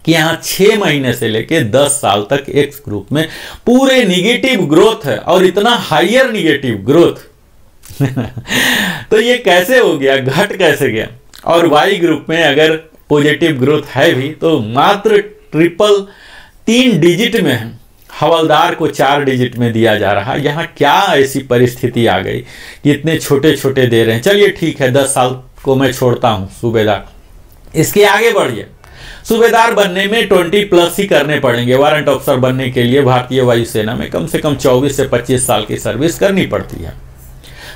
A: कि यहाँ 6 महीने से लेके 10 साल तक एक्स ग्रुप में पूरे निगेटिव ग्रोथ है, और इतना हाइयर निगेटिव ग्रोथ तो ये कैसे हो गया, घट कैसे गया। और वाई ग्रुप में अगर पॉजिटिव ग्रोथ है भी तो मात्र 3 डिजिट में है, हवलदार को 4 डिजिट में दिया जा रहा है। यहाँ क्या ऐसी परिस्थिति आ गई कि इतने छोटे छोटे दे रहे हैं। चलिए ठीक है, 10 साल को मैं छोड़ता हूं सूबेदार, इसके आगे बढ़िए। सूबेदार बनने में 20+ ही करने पड़ेंगे। वारंट ऑफिसर बनने के लिए भारतीय वायुसेना में कम से कम 24 से 25 साल की सर्विस करनी पड़ती है।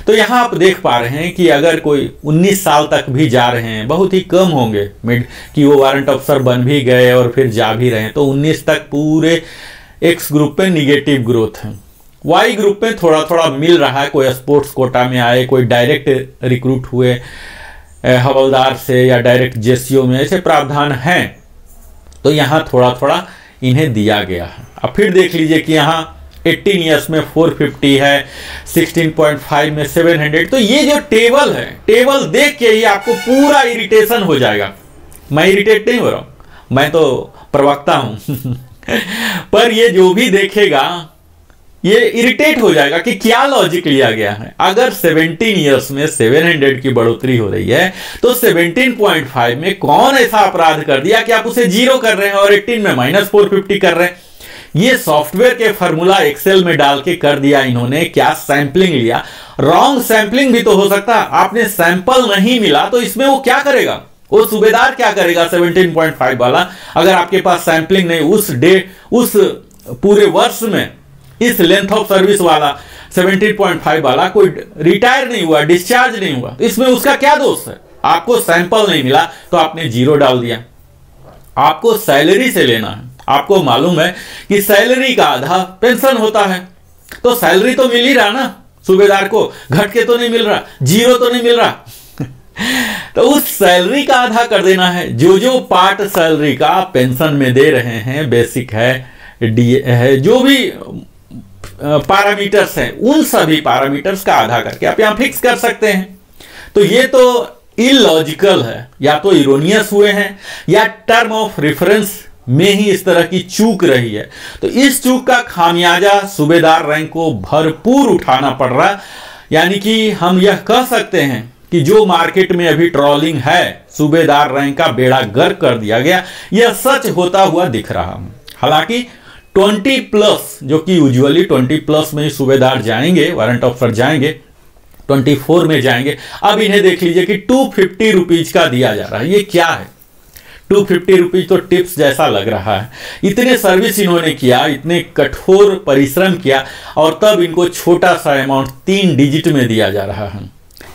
A: तो यहाँ आप देख पा रहे हैं कि अगर कोई 19 साल तक भी जा रहे हैं, बहुत ही कम होंगे मिड कि वो वारंट ऑफिसर बन भी गए और फिर जा भी रहे हैं, तो 19 तक पूरे एक्स ग्रुप में निगेटिव ग्रोथ है। वाई ग्रुप में थोड़ा थोड़ा मिल रहा है, कोई स्पोर्ट्स कोटा में आए, कोई डायरेक्ट रिक्रूट हुए हवलदार से, या डायरेक्ट जेसीओ में, ऐसे प्रावधान हैं। तो यहाँ थोड़ा थोड़ा इन्हें दिया गया है। अब फिर देख लीजिए कि यहाँ 18 ईयर्स में 450 है, 16.5 में 700। तो ये जो टेबल है, टेबल देख के ही आपको पूरा इरिटेशन हो जाएगा। मैं इरिटेट नहीं हो रहा हूं, मैं तो प्रवक्ता हूं पर ये जो भी देखेगा ये इरिटेट हो जाएगा कि क्या लॉजिक लिया गया है। अगर 17 ईयर्स में 700 की बढ़ोतरी हो रही है तो 17.5 में कौन ऐसा अपराध कर दिया कि आप उसे 0 कर रहे हैं और 18 में -450 कर रहे हैं। ये सॉफ्टवेयर के फॉर्मूला एक्सेल में डाल के कर दिया इन्होंने। क्या सैंपलिंग लिया, रॉन्ग सैंपलिंग भी तो हो सकता। आपने सैंपल नहीं मिला तो इसमें वो क्या करेगा, वो सूबेदार क्या करेगा 17.5 वाला, अगर आपके पास सैंपलिंग नहीं उस पूरे वर्ष में इस लेंथ ऑफ सर्विस वाला 17.5 वाला कोई रिटायर नहीं हुआ, डिस्चार्ज नहीं हुआ, तो इसमें उसका क्या दोष है। आपको सैंपल नहीं मिला तो आपने 0 डाल दिया। आपको सैलरी से लेना है, आपको मालूम है कि सैलरी का आधा पेंशन होता है, तो सैलरी तो मिल ही रहा ना सूबेदार को, घट के तो नहीं मिल रहा, 0 तो नहीं मिल रहा तो उस सैलरी का आधा कर देना है। जो पार्ट सैलरी का पेंशन में दे रहे हैं, बेसिक है, डीए है, जो भी पैरामीटर्स हैं, उन सभी पैरामीटर्स का आधा करके आप यहां फिक्स कर सकते हैं। तो ये तो इलॉजिकल है, या तो इरोनियस हुए हैं या टर्म ऑफ रेफरेंस में ही इस तरह की चूक रही है। तो इस चूक का खामियाजा सूबेदार रैंक को भरपूर उठाना पड़ रहा। यानी कि हम यह कह सकते हैं कि जो मार्केट में अभी ट्रोलिंग है, सूबेदार रैंक का बेड़ा गर्क कर दिया गया, यह सच होता हुआ दिख रहा। हालांकि 20+, जो कि यूजुअली 20+ में ही सूबेदार जाएंगे, वारंट ऑफिसर जाएंगे, 24 में जाएंगे। अब इन्हें देख लीजिए कि 250 रुपीज का दिया जा रहा है। ये क्या है? 250 रुपीज तो टिप्स जैसा लग रहा है। इतने सर्विस इन्होंने किया, इतने कठोर परिश्रम किया, और तब इनको छोटा सा अमाउंट 3 डिजिट में दिया जा रहा है।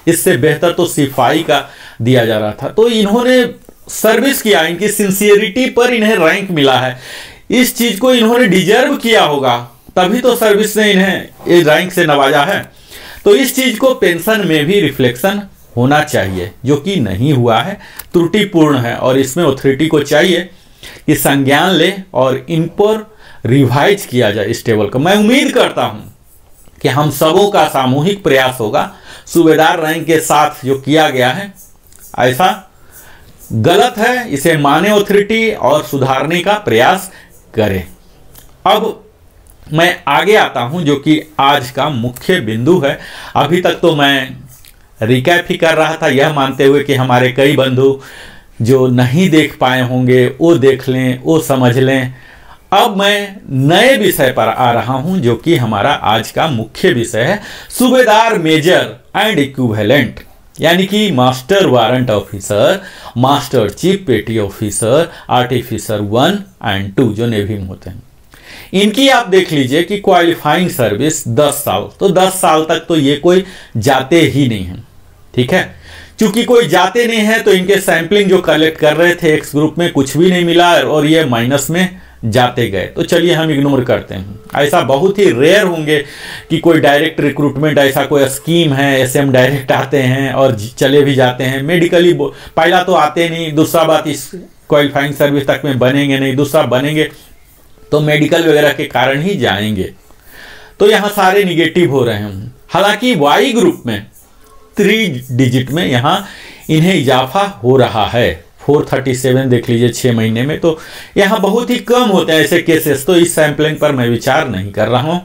A: इससे बेहतर तो सिपाही का दिया जा रहा था। तो इन्होंने सर्विस किया, इनकी सिंसियरिटी पर इन्हें रैंक मिला है। इस चीज को इन्होंने डिजर्व किया होगा, तभी तो सर्विस ने इन्हें इस रैंक से नवाजा है। तो इस चीज को पेंशन में भी रिफ्लेक्शन होना चाहिए, जो कि नहीं हुआ है, त्रुटिपूर्ण है। और इसमें अथॉरिटी को चाहिए कि संज्ञान ले और इन पर रिवाइज किया जाए इस टेबल को। मैं उम्मीद करता हूं कि हम सबों का सामूहिक प्रयास होगा। सूबेदार रैंक के साथ जो किया गया है ऐसा गलत है, इसे माने अथॉरिटी और सुधारने का प्रयास करें। अब मैं आगे आता हूं, जो कि आज का मुख्य बिंदु है। अभी तक तो मैं रिकैप ही कर रहा था, यह मानते हुए कि हमारे कई बंधु जो नहीं देख पाए होंगे वो देख लें, वो समझ लें। अब मैं नए विषय पर आ रहा हूं, जो कि हमारा आज का मुख्य विषय है, सूबेदार मेजर एंड इक्विवेलेंट, यानी कि master warrant officer, master chief पेटी ऑफिसर, आर्टिफिसर 1 और 2 जो नेवी में होते हैं। इनकी आप देख लीजिए कि क्वालिफाइंग सर्विस 10 साल, तो 10 साल तक तो ये कोई जाते ही नहीं है। ठीक है, चूंकि कोई जाते नहीं है तो इनके सैंपलिंग जो कलेक्ट कर रहे थे एक्स ग्रुप में कुछ भी नहीं मिला और ये माइनस में जाते गए। तो चलिए हम इग्नोर करते हैं। ऐसा बहुत ही रेयर होंगे कि कोई डायरेक्ट रिक्रूटमेंट, ऐसा कोई स्कीम है, एसएम डायरेक्ट आते हैं और चले भी जाते हैं। मेडिकली पहला तो आते नहीं, दूसरा बात इस क्वालिफाइंग सर्विस तक में बनेंगे नहीं, दूसरा बनेंगे तो मेडिकल वगैरह के कारण ही जाएंगे। तो यहाँ सारे निगेटिव हो रहे हैं। हालांकि वाई ग्रुप में 3 डिजिट में यहाँ इन्हें इजाफा हो रहा है। 437 देख लीजिए 6 महीने में, तो यहाँ बहुत ही कम होते हैं ऐसे केसेस। तो इस सैंपलिंग पर मैं विचार नहीं कर रहा हूँ।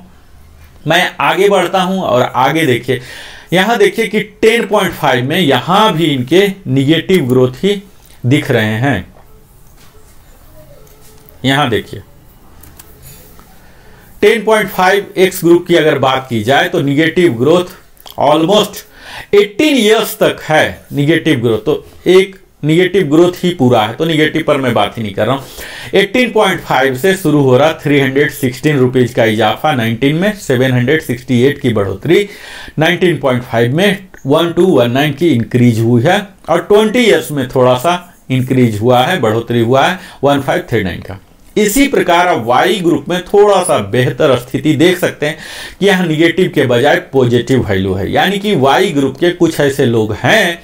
A: मैं आगे बढ़ता हूँ और आगे देखिए, यहाँ देखिए कि 10.5 में यहाँ भी इनके निगेटिव ग्रोथ ही दिख रहे हैं। यहाँ देखिए 10.5 एक्स ग्रुप की अगर बात की जाए तो निगेटिव ग्रोथ ऑलमोस्ट 18 इयर्स तक है। निगेटिव ग्रोथ तो एक निगेटिव ग्रोथ ही पूरा है, तो निगेटिव पर मैं बात ही नहीं कर रहा हूं। 18.5 से शुरू हो रहा 316 रुपीज का इजाफा, 19 में 768 की बढ़ोतरी, 19.5 में 1219 की इंक्रीज हुई है और 20 इयर्स में थोड़ा सा इंक्रीज हुआ है, बढ़ोतरी हुआ है 1539 का। इसी प्रकार अब वाई ग्रुप में थोड़ा सा बेहतर स्थिति देख सकते हैं कि यहाँ निगेटिव के बजाय पॉजिटिव वैल्यू है। यानी कि वाई ग्रुप के कुछ ऐसे लोग हैं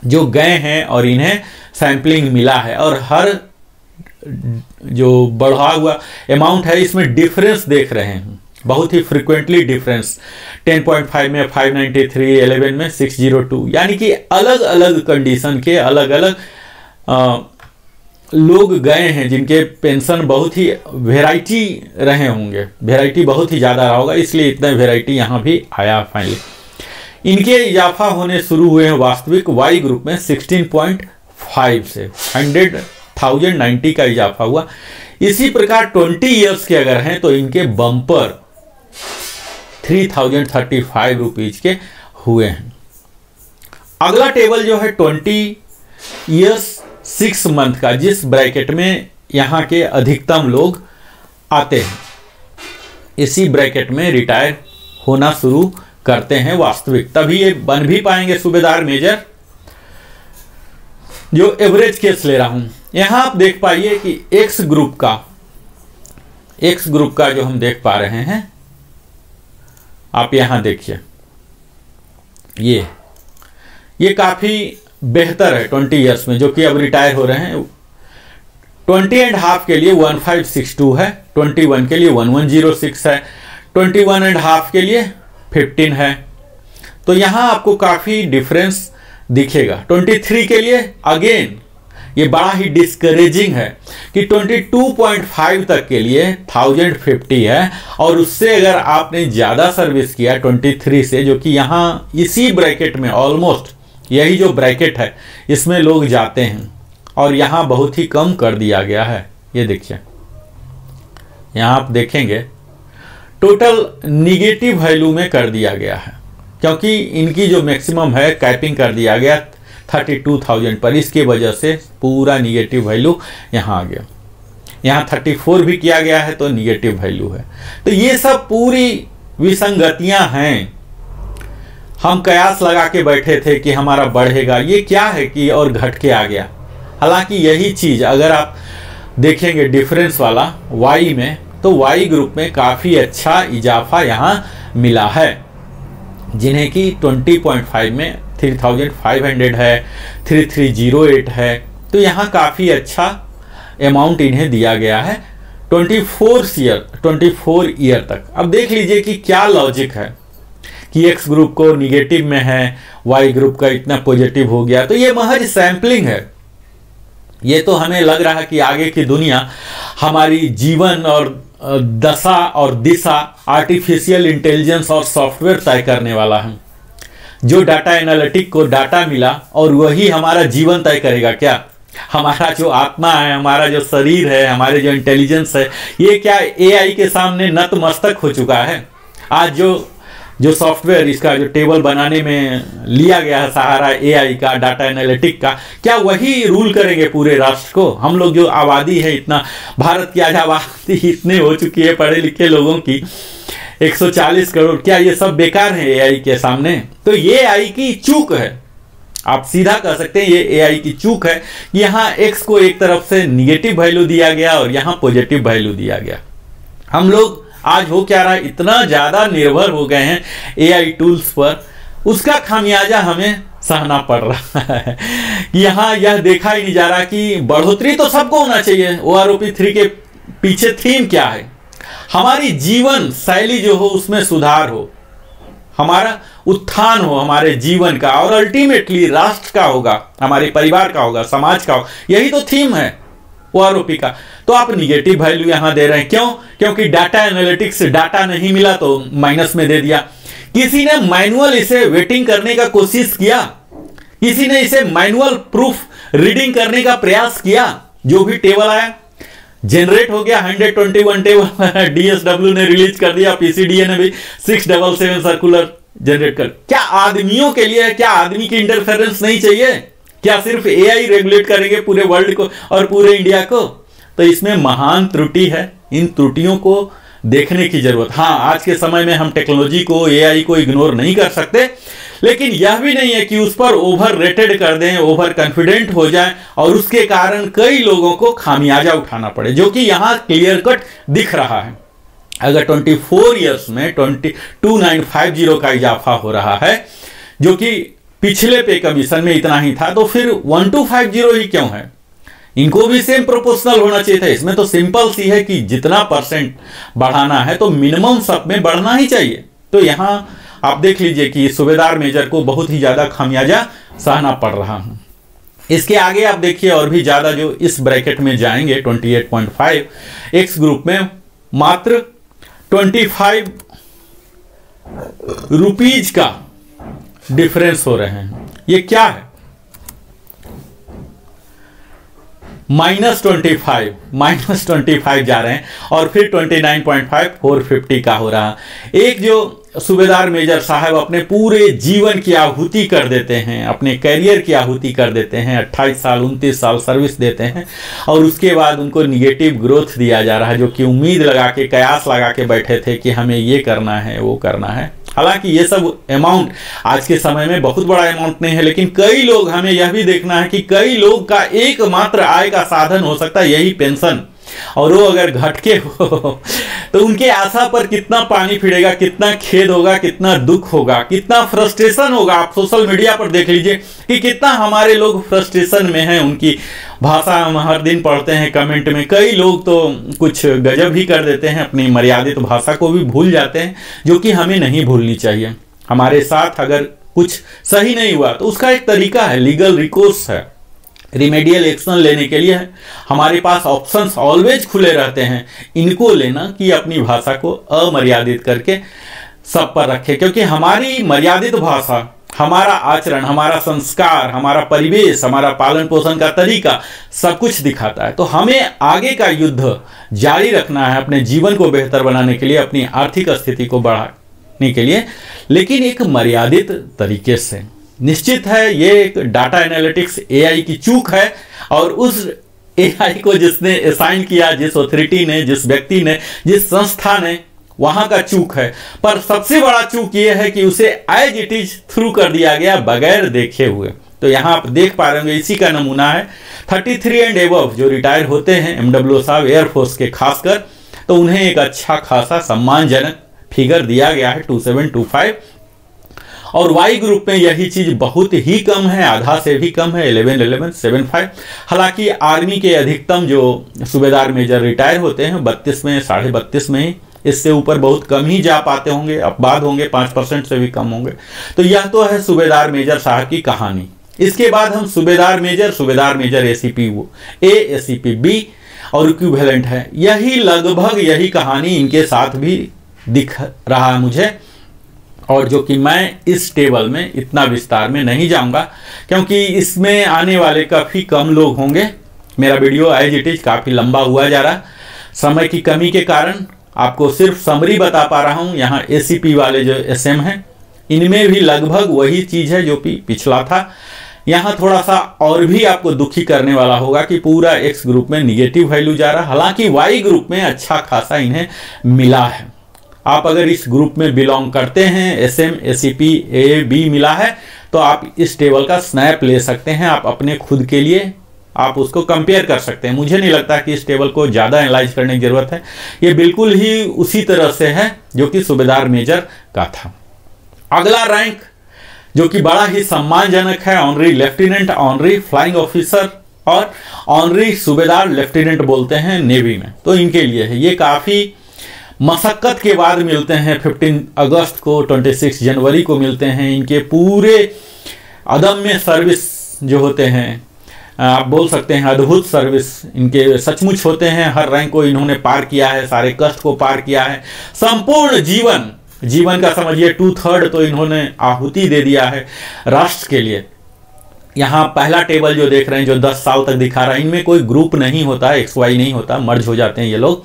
A: जो गए हैं और इन्हें सैंपलिंग मिला है और हर जो बढ़ा हुआ अमाउंट है इसमें डिफरेंस देख रहे हैं, बहुत ही फ्रीक्वेंटली डिफरेंस। 10.5 में 593, 11 में 602, यानी कि अलग अलग कंडीशन के अलग अलग लोग गए हैं जिनके पेंशन बहुत ही वेराइटी रहे होंगे, वेराइटी बहुत ही ज़्यादा रहा होगा, इसलिए इतना वेराइटी यहाँ भी आया फाइनली। इनके इजाफा होने शुरू हुए हैं वास्तविक वाई ग्रुप में 16.5 से 100,090 का इजाफा हुआ। इसी प्रकार 20 इयर्स के अगर हैं तो इनके बम्पर 3035 रुपीज के हुए हैं। अगला टेबल जो है 20 इयर्स 6 मंथ का, जिस ब्रैकेट में यहाँ के अधिकतम लोग आते हैं, इसी ब्रैकेट में रिटायर होना शुरू करते हैं वास्तविक, तभी ये बन भी पाएंगे सूबेदार मेजर। जो एवरेज केस ले रहा हूं, यहां आप देख पाइए कि एक्स ग्रुप का जो हम देख पा रहे हैं, आप यहां देखिए ये काफी बेहतर है 20 इयर्स में, जो कि अब रिटायर हो रहे हैं। 20.5 के लिए 1562 है, 21 के लिए 1106 है, 21.5 के लिए 15 है। तो यहां आपको काफी डिफरेंस दिखेगा। 23 के लिए अगेन ये बड़ा ही डिस्करेजिंग है कि 22.5 तक के लिए 1050 है, और उससे अगर आपने ज्यादा सर्विस किया 23 से, जो कि यहां इसी ब्रैकेट में ऑलमोस्ट यही जो ब्रैकेट है इसमें लोग जाते हैं, और यहां बहुत ही कम कर दिया गया है। ये देखिए यहां आप देखेंगे टोटल निगेटिव वैल्यू में कर दिया गया है। क्योंकि इनकी जो मैक्सिमम है कैपिंग कर दिया गया 32,000 पर, इसके वजह से पूरा निगेटिव वैल्यू यहाँ आ गया। यहाँ 34 भी किया गया है तो निगेटिव वैल्यू है। तो ये सब पूरी विसंगतियां हैं। हम कयास लगा के बैठे थे कि हमारा बढ़ेगा, ये क्या है कि और घट के आ गया। हालांकि यही चीज़ अगर आप देखेंगे डिफरेंस वाला वाई में, तो वाई ग्रुप में काफ़ी अच्छा इजाफा यहाँ मिला है, जिन्हें कि 20.5 में 3,500 है, 3,308 है। तो यहाँ काफ़ी अच्छा अमाउंट इन्हें दिया गया है 24 ईयर तक। अब देख लीजिए कि क्या लॉजिक है कि एक्स ग्रुप को निगेटिव में है, वाई ग्रुप का इतना पॉजिटिव हो गया। तो ये महज सैंपलिंग है। ये तो हमें लग रहा है कि आगे की दुनिया हमारी जीवन और दशा और दिशा आर्टिफिशियल इंटेलिजेंस और सॉफ्टवेयर तय करने वाला है। जो डाटा एनालिटिक को डाटा मिला और वही हमारा जीवन तय करेगा क्या? हमारा जो आत्मा है, हमारा जो शरीर है, हमारे जो इंटेलिजेंस है, ये क्या एआई के सामने नतमस्तक हो चुका है? आज जो सॉफ्टवेयर इसका जो टेबल बनाने में लिया गया है सहारा एआई का, डाटा एनालिटिक का, क्या वही रूल करेंगे पूरे राष्ट्र को? हम लोग जो आबादी है, इतना भारत की आज आबादी इतने हो चुकी है पढ़े लिखे लोगों की 140 करोड़, क्या ये सब बेकार है एआई के सामने? तो ये एआई की चूक है, आप सीधा कह सकते हैं ये एआई की चूक है। यहाँ एक्स को एक तरफ से निगेटिव वैल्यू दिया गया और यहाँ पॉजिटिव वैल्यू दिया गया। हम लोग आज हो क्या रहा है, इतना ज्यादा निर्भर हो गए हैं एआई टूल्स पर, उसका खामियाजा हमें सहना पड़ रहा है। यहाँ यह देखा ही नहीं जा रहा कि बढ़ोतरी तो सबको होना चाहिए। OROP 3 के पीछे थीम क्या है? हमारी जीवन शैली जो हो उसमें सुधार हो, हमारा उत्थान हो हमारे जीवन का, और अल्टीमेटली राष्ट्र का होगा, हमारे परिवार का होगा, समाज का होगा। यही तो थीम है OROP का। तो आप निगेटिव वैल्यू यहां दे रहे हैं, क्यों? क्योंकि डाटा एनालिटिक्स डाटा नहीं मिला तो माइनस में दे दिया। किसी ने मैनुअल इसे वेटिंग करने का कोशिश किया, किसी ने इसे मैनुअल प्रूफ रीडिंग करने का प्रयास किया। जो भी टेबल आया जनरेट हो गया, 121 टेबल DSW ने रिलीज कर दिया, PCDA ने भी 677 सर्कुलर जनरेट कर। क्या आदमियों के लिए, क्या आदमी की इंटरफेरेंस नहीं चाहिए? क्या सिर्फ एआई रेगुलेट करेंगे पूरे वर्ल्ड को और पूरे इंडिया को? तो इसमें महान त्रुटि है, इन त्रुटियों को देखने की जरूरत। हाँ, आज के समय में हम टेक्नोलॉजी को, एआई को इग्नोर नहीं कर सकते, लेकिन यह भी नहीं है कि उस पर ओवर रेटेड कर दें, ओवर कॉन्फिडेंट हो जाए और उसके कारण कई लोगों को खामियाजा उठाना पड़े, जो कि यहां क्लियर कट दिख रहा है। अगर 24 ईयर्स में 2950 का इजाफा हो रहा है, जो कि पिछले पे कमीशन में इतना ही था, तो फिर 1250 ही क्यों है? इनको भी सेम प्रोपोर्शनल होना चाहिए था। इसमें तो सिंपल सी है कि जितना परसेंट बढ़ाना है तो मिनिमम सब में बढ़ना ही चाहिए। तो यहां आप देख लीजिए कि सूबेदार मेजर को बहुत ही ज्यादा खामियाजा सहना पड़ रहा है। इसके आगे आप देखिए और भी ज्यादा जो इस ब्रैकेट में जाएंगे 28.5, एक्स ग्रुप में मात्र 25 रुपीज का डिफरेंस हो रहे हैं। ये क्या है? -25 जा रहे हैं और फिर 29.5 450 का हो रहा। एक जो सूबेदार मेजर साहब अपने पूरे जीवन की आहुति कर देते हैं, अपने कैरियर की आहुति कर देते हैं, 28 साल 29 साल सर्विस देते हैं, और उसके बाद उनको निगेटिव ग्रोथ दिया जा रहा है, जो कि उम्मीद लगा के, कयास लगा के बैठे थे कि हमें ये करना है, वो करना है। हालांकि ये सब अमाउंट आज के समय में बहुत बड़ा अमाउंट नहीं है, लेकिन कई लोग, हमें यह भी देखना है कि कई लोग का एकमात्र आय का साधन हो सकता है यही पेंशन, और वो अगर घटके हो तो उनके आशा पर कितना पानी फिरेगा, कितना खेद होगा, कितना दुख होगा, कितना फ्रस्ट्रेशन होगा। आप सोशल मीडिया पर देख लीजिए कि कितना हमारे लोग फ्रस्ट्रेशन में हैं। उनकी भाषा हम हर दिन पढ़ते हैं कमेंट में, कई लोग तो कुछ गजब ही कर देते हैं, अपनी मर्यादित भाषा को भी भूल जाते हैं, जो कि हमें नहीं भूलनी चाहिए। हमारे साथ अगर कुछ सही नहीं हुआ तो उसका एक तरीका है, लीगल रिकोर्स है, रिमेडियल एक्शन लेने के लिए है। हमारे पास ऑप्शंस ऑलवेज खुले रहते हैं, इनको लेना कि अपनी भाषा को अमर्यादित करके सब पर रखे, क्योंकि हमारी मर्यादित भाषा, हमारा आचरण, हमारा संस्कार, हमारा परिवेश, हमारा पालन पोषण का तरीका सब कुछ दिखाता है। तो हमें आगे का युद्ध जारी रखना है, अपने जीवन को बेहतर बनाने के लिए, अपनी आर्थिक स्थिति को करने के लिए, लेकिन एक मर्यादित तरीके से। निश्चित है ये एक डाटा एनालिटिक्स एआई की चूक है, और उस एआई को जिसने असाइन किया, जिस अथॉरिटी ने, जिस व्यक्ति ने, जिस संस्था ने, वहां का चूक है। पर सबसे बड़ा चूक ये है कि उसे एज इट इज थ्रू कर दिया गया बगैर देखे हुए। तो यहां आप देख पा रहे होंगे, इसी का नमूना है 33 एंड एबव जो रिटायर होते हैं एमडब्ल्यू साहब एयरफोर्स के खासकर, तो उन्हें एक अच्छा खासा सम्मानजनक फिगर दिया गया है 2725। और वाई ग्रुप में यही चीज बहुत ही कम है, आधा से भी कम है 11,1175। हालांकि आर्मी के अधिकतम जो सूबेदार मेजर रिटायर होते हैं 32 में, 32.5 में ही, इससे ऊपर बहुत कम ही जा पाते होंगे, अपवाद होंगे 5% से भी कम होंगे। तो यह तो है सूबेदार मेजर साहब की कहानी। इसके बाद हम सूबेदार मेजर एसीपी ए, एसीपी बी और इक्विवेलेंट है। यही लगभग यही कहानी इनके साथ भी दिख रहा है मुझे, और जो कि मैं इस टेबल में इतना विस्तार में नहीं जाऊंगा क्योंकि इसमें आने वाले काफ़ी कम लोग होंगे। मेरा वीडियो एज इट इज काफ़ी लंबा हुआ जा रहा, समय की कमी के कारण आपको सिर्फ समरी बता पा रहा हूं। यहाँ एसीपी वाले जो एसएम हैं इनमें भी लगभग वही चीज़ है जो पिछला था। यहाँ थोड़ा सा और भी आपको दुखी करने वाला होगा कि पूरा एक्स ग्रुप में निगेटिव वैल्यू जा रहा, हालांकि वाई ग्रुप में अच्छा खासा इन्हें मिला है। आप अगर इस ग्रुप में बिलोंग करते हैं, एसएम, एसीपी, ए, बी मिला है, तो आप इस टेबल का स्नैप ले सकते हैं। आप अपने खुद के लिए आप उसको कंपेयर कर सकते हैं। मुझे नहीं लगता कि इस टेबल को ज़्यादा एनालाइज करने की जरूरत है, ये बिल्कुल ही उसी तरह से है जो कि सूबेदार मेजर का था। अगला रैंक जो कि बड़ा ही सम्मानजनक है, honorary lieutenant, honorary flying officer और ऑनरी सूबेदार लेफ्टिनेंट बोलते हैं नेवी में। तो इनके लिए है, ये काफ़ी मशक्क़त के बाद मिलते हैं। 15 अगस्त को, 26 जनवरी को मिलते हैं। इनके पूरे अदम्य सर्विस जो होते हैं, आप बोल सकते हैं अद्भुत सर्विस इनके सचमुच होते हैं। हर रैंक को इन्होंने पार किया है, सारे कष्ट को पार किया है। संपूर्ण जीवन का समझिए 2/3 तो इन्होंने आहुति दे दिया है राष्ट्र के लिए। यहाँ पहला टेबल जो देख रहे हैं, जो 10 साल तक दिखा रहा है, इनमें कोई ग्रुप नहीं होता, XY नहीं होता, मर्ज हो जाते हैं ये लोग।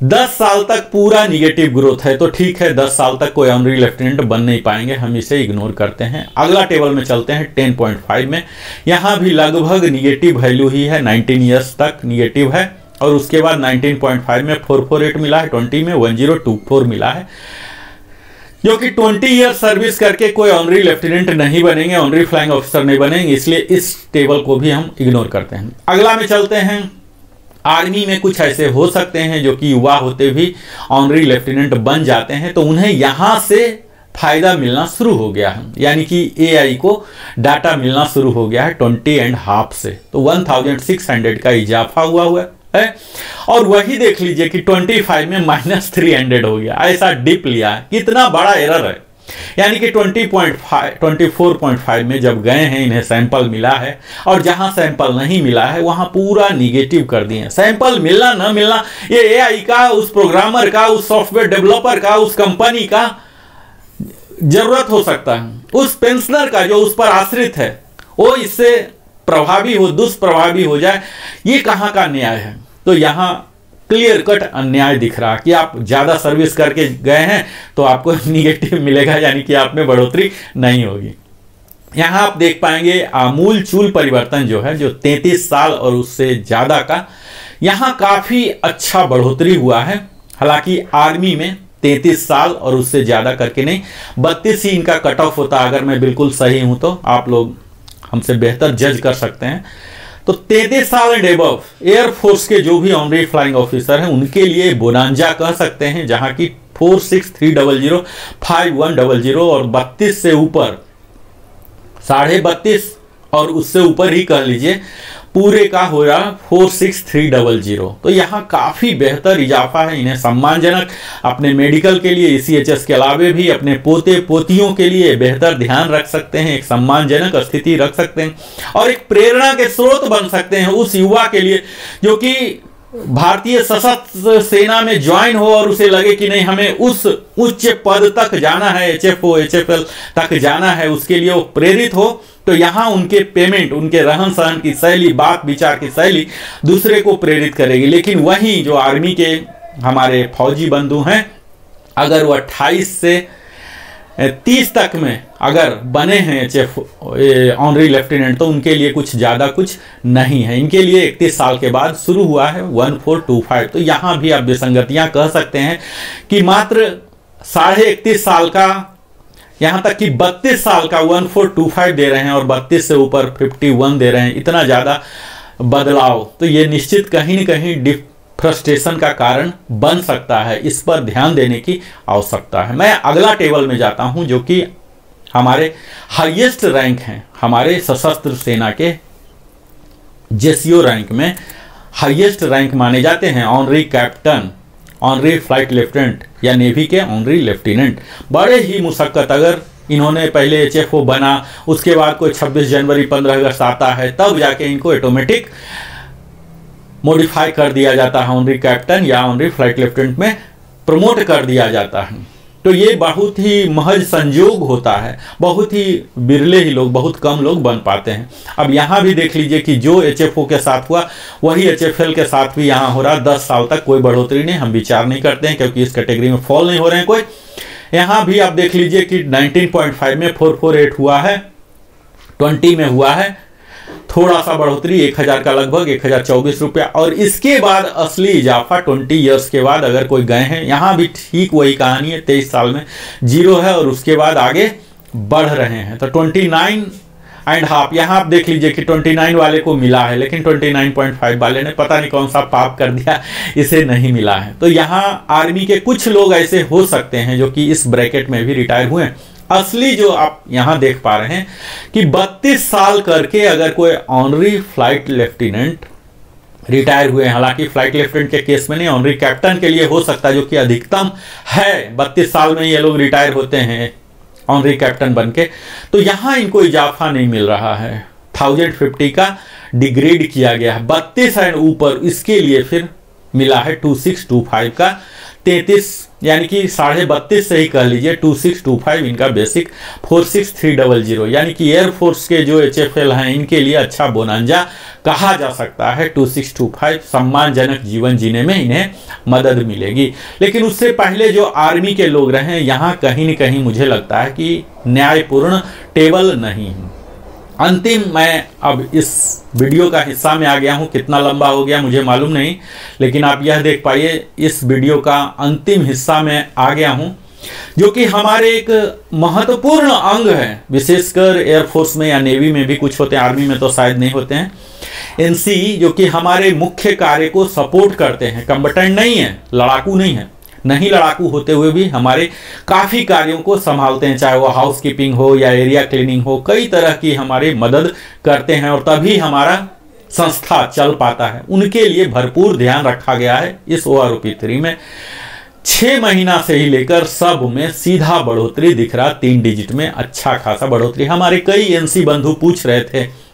A: 10 साल तक पूरा निगेटिव ग्रोथ है, तो ठीक है 10 साल तक कोई ऑनरी लेफ्टिनेंट बन नहीं पाएंगे, हम इसे इग्नोर करते हैं। अगला टेबल में चलते हैं 10.5 में। यहाँ भी लगभग निगेटिव वैल्यू ही है, 19 ईयर्स तक निगेटिव है, और उसके बाद 19.5 में 448 मिला है, 20 में 1024 मिला है, जो कि 20 ईयर सर्विस करके कोई ऑनरी लेफ्टिनेंट नहीं बनेंगे, ऑनरी फ्लाइंग ऑफिसर नहीं बनेंगे, इसलिए इस टेबल को भी हम इग्नोर करते हैं। अगला में चलते हैं। आर्मी में कुछ ऐसे हो सकते हैं जो कि युवा होते भी ऑनरी लेफ्टिनेंट बन जाते हैं, तो उन्हें यहां से फायदा मिलना शुरू हो गया है, यानी कि एआई को डाटा मिलना शुरू हो गया है 20.5 से, तो 1600 का इजाफा हुआ है। और वही देख लीजिए कि 25 में -300 हो गया, ऐसा डिप लिया है। कितना बड़ा एरर है, यानी कि 24.5 में जब गए हैं, इन्हें सैंपल मिला है, और जहां सैंपल नहीं मिला है वहां पूरा निगेटिव कर दिए। सैंपल मिलना न मिलना ये एआई का, उस प्रोग्रामर का, उस सॉफ्टवेयर डेवलपर का, उस कंपनी का जरूरत हो सकता है, उस पेंशनर का जो उस पर आश्रित है, वो इससे प्रभावी हो, दुष्प्रभावी हो जाए, ये कहां का न्याय है। तो यहां क्लियर कट अन्याय दिख रहा कि आप ज़्यादा सर्विस करके गए हैं तो आपको निगेटिव मिलेगा, यानी कि आप में बढ़ोतरी नहीं होगी। यहाँ आप देख पाएंगे आमूल चूल परिवर्तन जो है, जो 33 साल और उससे ज़्यादा का, यहाँ काफ़ी अच्छा बढ़ोतरी हुआ है। हालांकि आर्मी में 33 साल और उससे ज़्यादा करके नहीं, 32 ही इनका कट ऑफ होता, अगर मैं बिल्कुल सही हूँ तो आप लोग हमसे बेहतर जज कर सकते हैं। तो 33 साल एंड एबव एयरफोर्स के जो भी ऑनरी फ्लाइंग ऑफिसर हैं उनके लिए बोनांजा कह सकते हैं, जहां की 46300, 5100 और 32 से ऊपर 32.5 और उससे ऊपर ही कह लीजिए, पूरे का हो रहा 46300। तो यहाँ काफ़ी बेहतर इजाफा है। इन्हें सम्मानजनक अपने मेडिकल के लिए, ECHS के अलावे भी अपने पोते पोतियों के लिए बेहतर ध्यान रख सकते हैं, एक सम्मानजनक स्थिति रख सकते हैं, और एक प्रेरणा के स्रोत बन सकते हैं उस युवा के लिए जो कि भारतीय सशस्त्र सेना में ज्वाइन हो और उसे लगे कि नहीं हमें उस उच्च पद तक जाना है, HFO, HFL तक जाना है, उसके लिए वो प्रेरित हो। तो यहाँ उनके पेमेंट, उनके रहन सहन की शैली, बात विचार की शैली दूसरे को प्रेरित करेगी। लेकिन वहीं जो आर्मी के हमारे फौजी बंधु हैं अगर वो 28 से 30 तक में अगर बने हैं एचएफ ऑनरी लेफ्टिनेंट तो उनके लिए कुछ ज़्यादा कुछ नहीं है। इनके लिए 31 साल के बाद शुरू हुआ है 1425। तो यहाँ भी आप विसंगतियाँ कह सकते हैं कि मात्र 31.5 साल का, यहाँ तक कि 32 साल का 1425 दे रहे हैं और 32 से ऊपर 51 दे रहे हैं। इतना ज़्यादा बदलाव तो ये निश्चित कहीं न कहीं फ्रस्ट्रेशन का कारण बन सकता है। इस पर ध्यान देने की आवश्यकता है। मैं अगला टेबल में जाता हूं जो कि हमारे हाईएस्ट रैंक हैं, हमारे सशस्त्र सेना के जेसीओ रैंक में हाईएस्ट रैंक माने जाते हैं honorary captain, honorary flight lieutenant या नेवी के ऑनरी लेफ्टिनेंट। बड़े ही मुशक्कत, अगर इन्होंने पहले एचएफओ बना, उसके बाद कोई 26 जनवरी 15 अगस्त आता है, तब जाके इनको ऑटोमेटिक मॉडिफाई कर दिया जाता है, ऑनरी कैप्टन या ऑनरी फ्लाइट लेफ्टिनेंट में प्रमोट कर दिया जाता है। तो ये बहुत ही महज संयोग होता है, बहुत ही बिरले ही लोग, बहुत कम लोग बन पाते हैं। अब यहाँ भी देख लीजिए कि जो एचएफओ के साथ हुआ वही एचएफएल के साथ भी यहाँ हो रहा। 10 साल तक कोई बढ़ोतरी नहीं, हम विचार नहीं करते हैं क्योंकि इस कैटेगरी में फॉल नहीं हो रहे हैं कोई। यहाँ भी आप देख लीजिए कि 19.5 में 448 हुआ है, 20 में हुआ है थोड़ा सा बढ़ोतरी 1000 का, लगभग 1024 रुपया। और इसके बाद असली इजाफा 20 ईयर्स के बाद अगर कोई गए हैं, यहाँ भी ठीक वही कहानी है, 23 साल में 0 है और उसके बाद आगे बढ़ रहे हैं। तो 29.5 यहाँ आप देख लीजिए कि 29 वाले को मिला है, लेकिन 29.5 वाले ने पता नहीं कौन सा पाप कर दिया, इसे नहीं मिला है। तो यहाँ आर्मी के कुछ लोग ऐसे हो सकते हैं जो कि इस ब्रैकेट में भी रिटायर हुए हैं। असली जो आप यहां देख पा रहे हैं कि 32 साल करके अगर कोई ऑनरी फ्लाइट लेफ्टिनेंट रिटायर हुए हैं, हालांकि फ्लाइट लेफ्टिनेंट के केस में नहीं, ऑनरी कैप्टन के लिए हो सकता है जो कि अधिकतम है, 32 साल में ये लोग रिटायर होते हैं ऑनरी कैप्टन बनके। तो यहां इनको इजाफा नहीं मिल रहा है, 1050 का डिग्रेड किया गया है। 32 एंड ऊपर इसके लिए फिर मिला है 2625 का, 33 यानी कि 32.5 से ही कह लीजिए 2625 इनका बेसिक, 46300 यानी कि एयरफोर्स के जो एचएफएल हैं इनके लिए अच्छा बोनांजा कहा जा सकता है। 2625 सम्मानजनक जीवन जीने में इन्हें मदद मिलेगी। लेकिन उससे पहले जो आर्मी के लोग रहे यहाँ कहीं न कहीं मुझे लगता है कि न्यायपूर्ण टेबल नहीं है। अंतिम, मैं अब इस वीडियो का हिस्सा में आ गया हूं, कितना लंबा हो गया मुझे मालूम नहीं, लेकिन आप यह देख पाइए इस वीडियो का अंतिम हिस्सा में आ गया हूं जो कि हमारे एक महत्वपूर्ण अंग है, विशेषकर एयरफोर्स में या नेवी में भी कुछ होते हैं, आर्मी में तो शायद नहीं होते हैं। एनसी जो कि हमारे मुख्य कार्य को सपोर्ट करते हैं, कम्बटेंट नहीं है, लड़ाकू नहीं है, नहीं लड़ाकू होते हुए भी हमारे काफ़ी कार्यों को संभालते हैं, चाहे वो हाउस कीपिंग हो या एरिया क्लीनिंग हो, कई तरह की हमारी मदद करते हैं और तभी हमारा संस्था चल पाता है। उनके लिए भरपूर ध्यान रखा गया है। इस OROP 3 में 6 महीना से ही लेकर सब में सीधा बढ़ोतरी दिख रहा, 3 डिजिट में अच्छा खासा बढ़ोतरी। हमारे कई एनसी बंधु पूछ रहे थे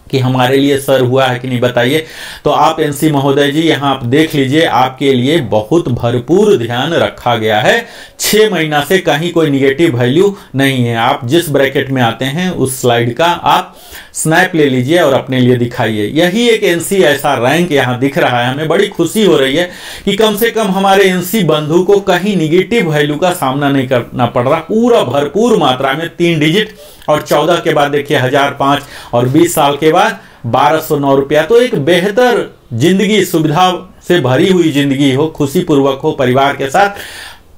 A: कि हमारे लिए सर हुआ है कि नहीं, बताइए। तो आप एनसी महोदय जी यहाँ आप देख लीजिए, आपके लिए बहुत भरपूर ध्यान रखा गया है। 6 महीना से कहीं कोई निगेटिव वैल्यू नहीं है। आप जिस ब्रैकेट में आते हैं उस स्लाइड का आप स्नैप ले लीजिए और अपने लिए दिखाइए। यही एक एनसी ऐसा रैंक यहाँ दिख रहा है। हमें बड़ी खुशी हो रही है कि कम से कम हमारे एनसी बंधु को कहीं निगेटिव वैल्यू का सामना नहीं करना पड़ रहा। पूरा भरपूर मात्रा में 3 डिजिट और 14 के बाद देखिए 1005 और 20 साल के बाद 1209 रुपया। तो एक बेहतर जिंदगी, सुविधा से भरी हुई जिंदगी हो, खुशी पूर्वक हो, परिवार के साथ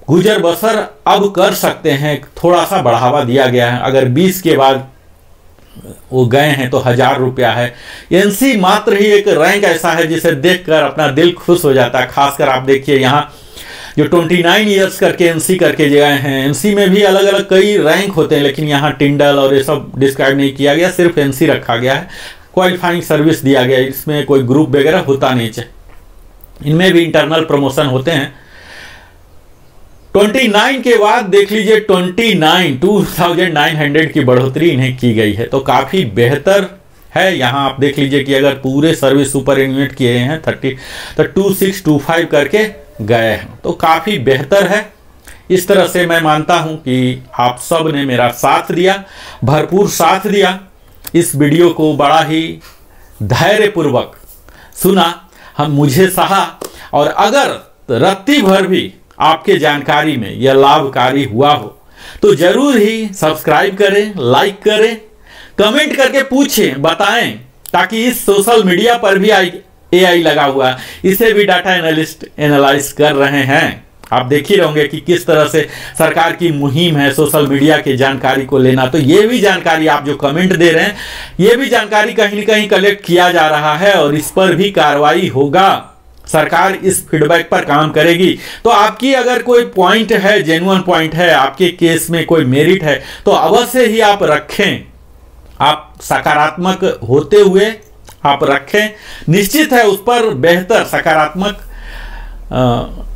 A: गुजर बसर अब कर सकते हैं। थोड़ा सा बढ़ावा दिया गया है। अगर 20 के बाद वो गए हैं तो 1000 रुपया है। एनसी मात्र ही एक रैंक ऐसा है जिसे देखकर अपना दिल खुश हो जाता है। खासकर आप देखिए यहाँ जो 29 ईयर्स करके एनसी करके गए हैं। एनसी में भी अलग अलग कई रैंक होते हैं, लेकिन यहाँ टिंडल और ये सब डिस्क्राइब नहीं किया गया, सिर्फ एनसी रखा गया है। क्वालिफाइंग सर्विस दिया गया, इसमें कोई ग्रुप वगैरह होता नहीं चाहिए। इनमें भी इंटरनल प्रमोशन होते हैं। 29 के बाद देख लीजिए 29,900 की बढ़ोतरी इन्हें की गई है, तो काफी बेहतर है। यहाँ आप देख लीजिए कि अगर पूरे सर्विस सुपर एन्यूएट किए हैं 30 तो 2625 करके गए हैं, तो काफी बेहतर है। इस तरह से मैं मानता हूं कि आप सब ने मेरा साथ दिया, भरपूर साथ दिया। इस वीडियो को बड़ा ही धैर्यपूर्वक सुना, हम मुझे सहा, और अगर रत्ती भर भी आपके जानकारी में यह लाभकारी हुआ हो तो जरूर ही सब्सक्राइब करें, लाइक करें, कमेंट करके पूछें, बताएं, ताकि इस सोशल मीडिया पर भी AI लगा हुआ, इसे भी डाटा एनालिस्ट एनालाइज कर रहे हैं। आप देख ही रहोगे कि किस तरह से सरकार की मुहिम है सोशल मीडिया की जानकारी को लेना। तो ये भी जानकारी आप जो कमेंट दे रहे हैं, ये भी जानकारी कहीं न कहीं कलेक्ट किया जा रहा है और इस पर भी कार्रवाई होगा। सरकार इस फीडबैक पर काम करेगी। तो आपकी अगर कोई पॉइंट है, जेन्युइन पॉइंट है, आपके केस में कोई मेरिट है, तो अवश्य ही आप रखें। आप सकारात्मक होते हुए आप रखें, निश्चित है उस पर बेहतर सकारात्मक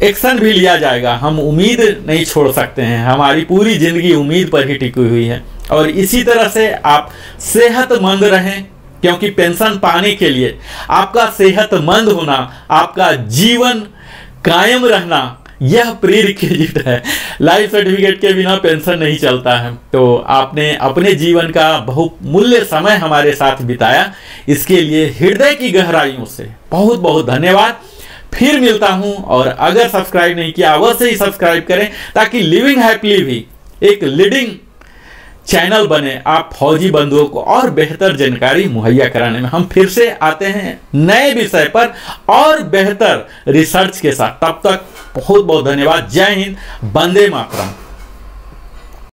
A: एक्शन भी लिया जाएगा। हम उम्मीद नहीं छोड़ सकते हैं, हमारी पूरी जिंदगी उम्मीद पर ही टिकी हुई है। और इसी तरह से आप सेहतमंद रहें, क्योंकि पेंशन पाने के लिए आपका सेहतमंद होना, आपका जीवन कायम रहना, यह प्रीरिक्विजिट है। लाइफ सर्टिफिकेट के बिना पेंशन नहीं चलता है। तो आपने अपने जीवन का बहुमूल्य समय हमारे साथ बिताया, इसके लिए हृदय की गहराइयों से बहुत बहुत धन्यवाद। फिर मिलता हूं, और अगर सब्सक्राइब नहीं किया अवश्य ही सब्सक्राइब करें, ताकि लिविंग हैप्पीली भी एक लीडिंग चैनल बने, आप फौजी बंधुओं को और बेहतर जानकारी मुहैया कराने में। हम फिर से आते हैं नए विषय पर और बेहतर रिसर्च के साथ। तब तक बहुत बहुत धन्यवाद। जय हिंद, वंदे मातरम।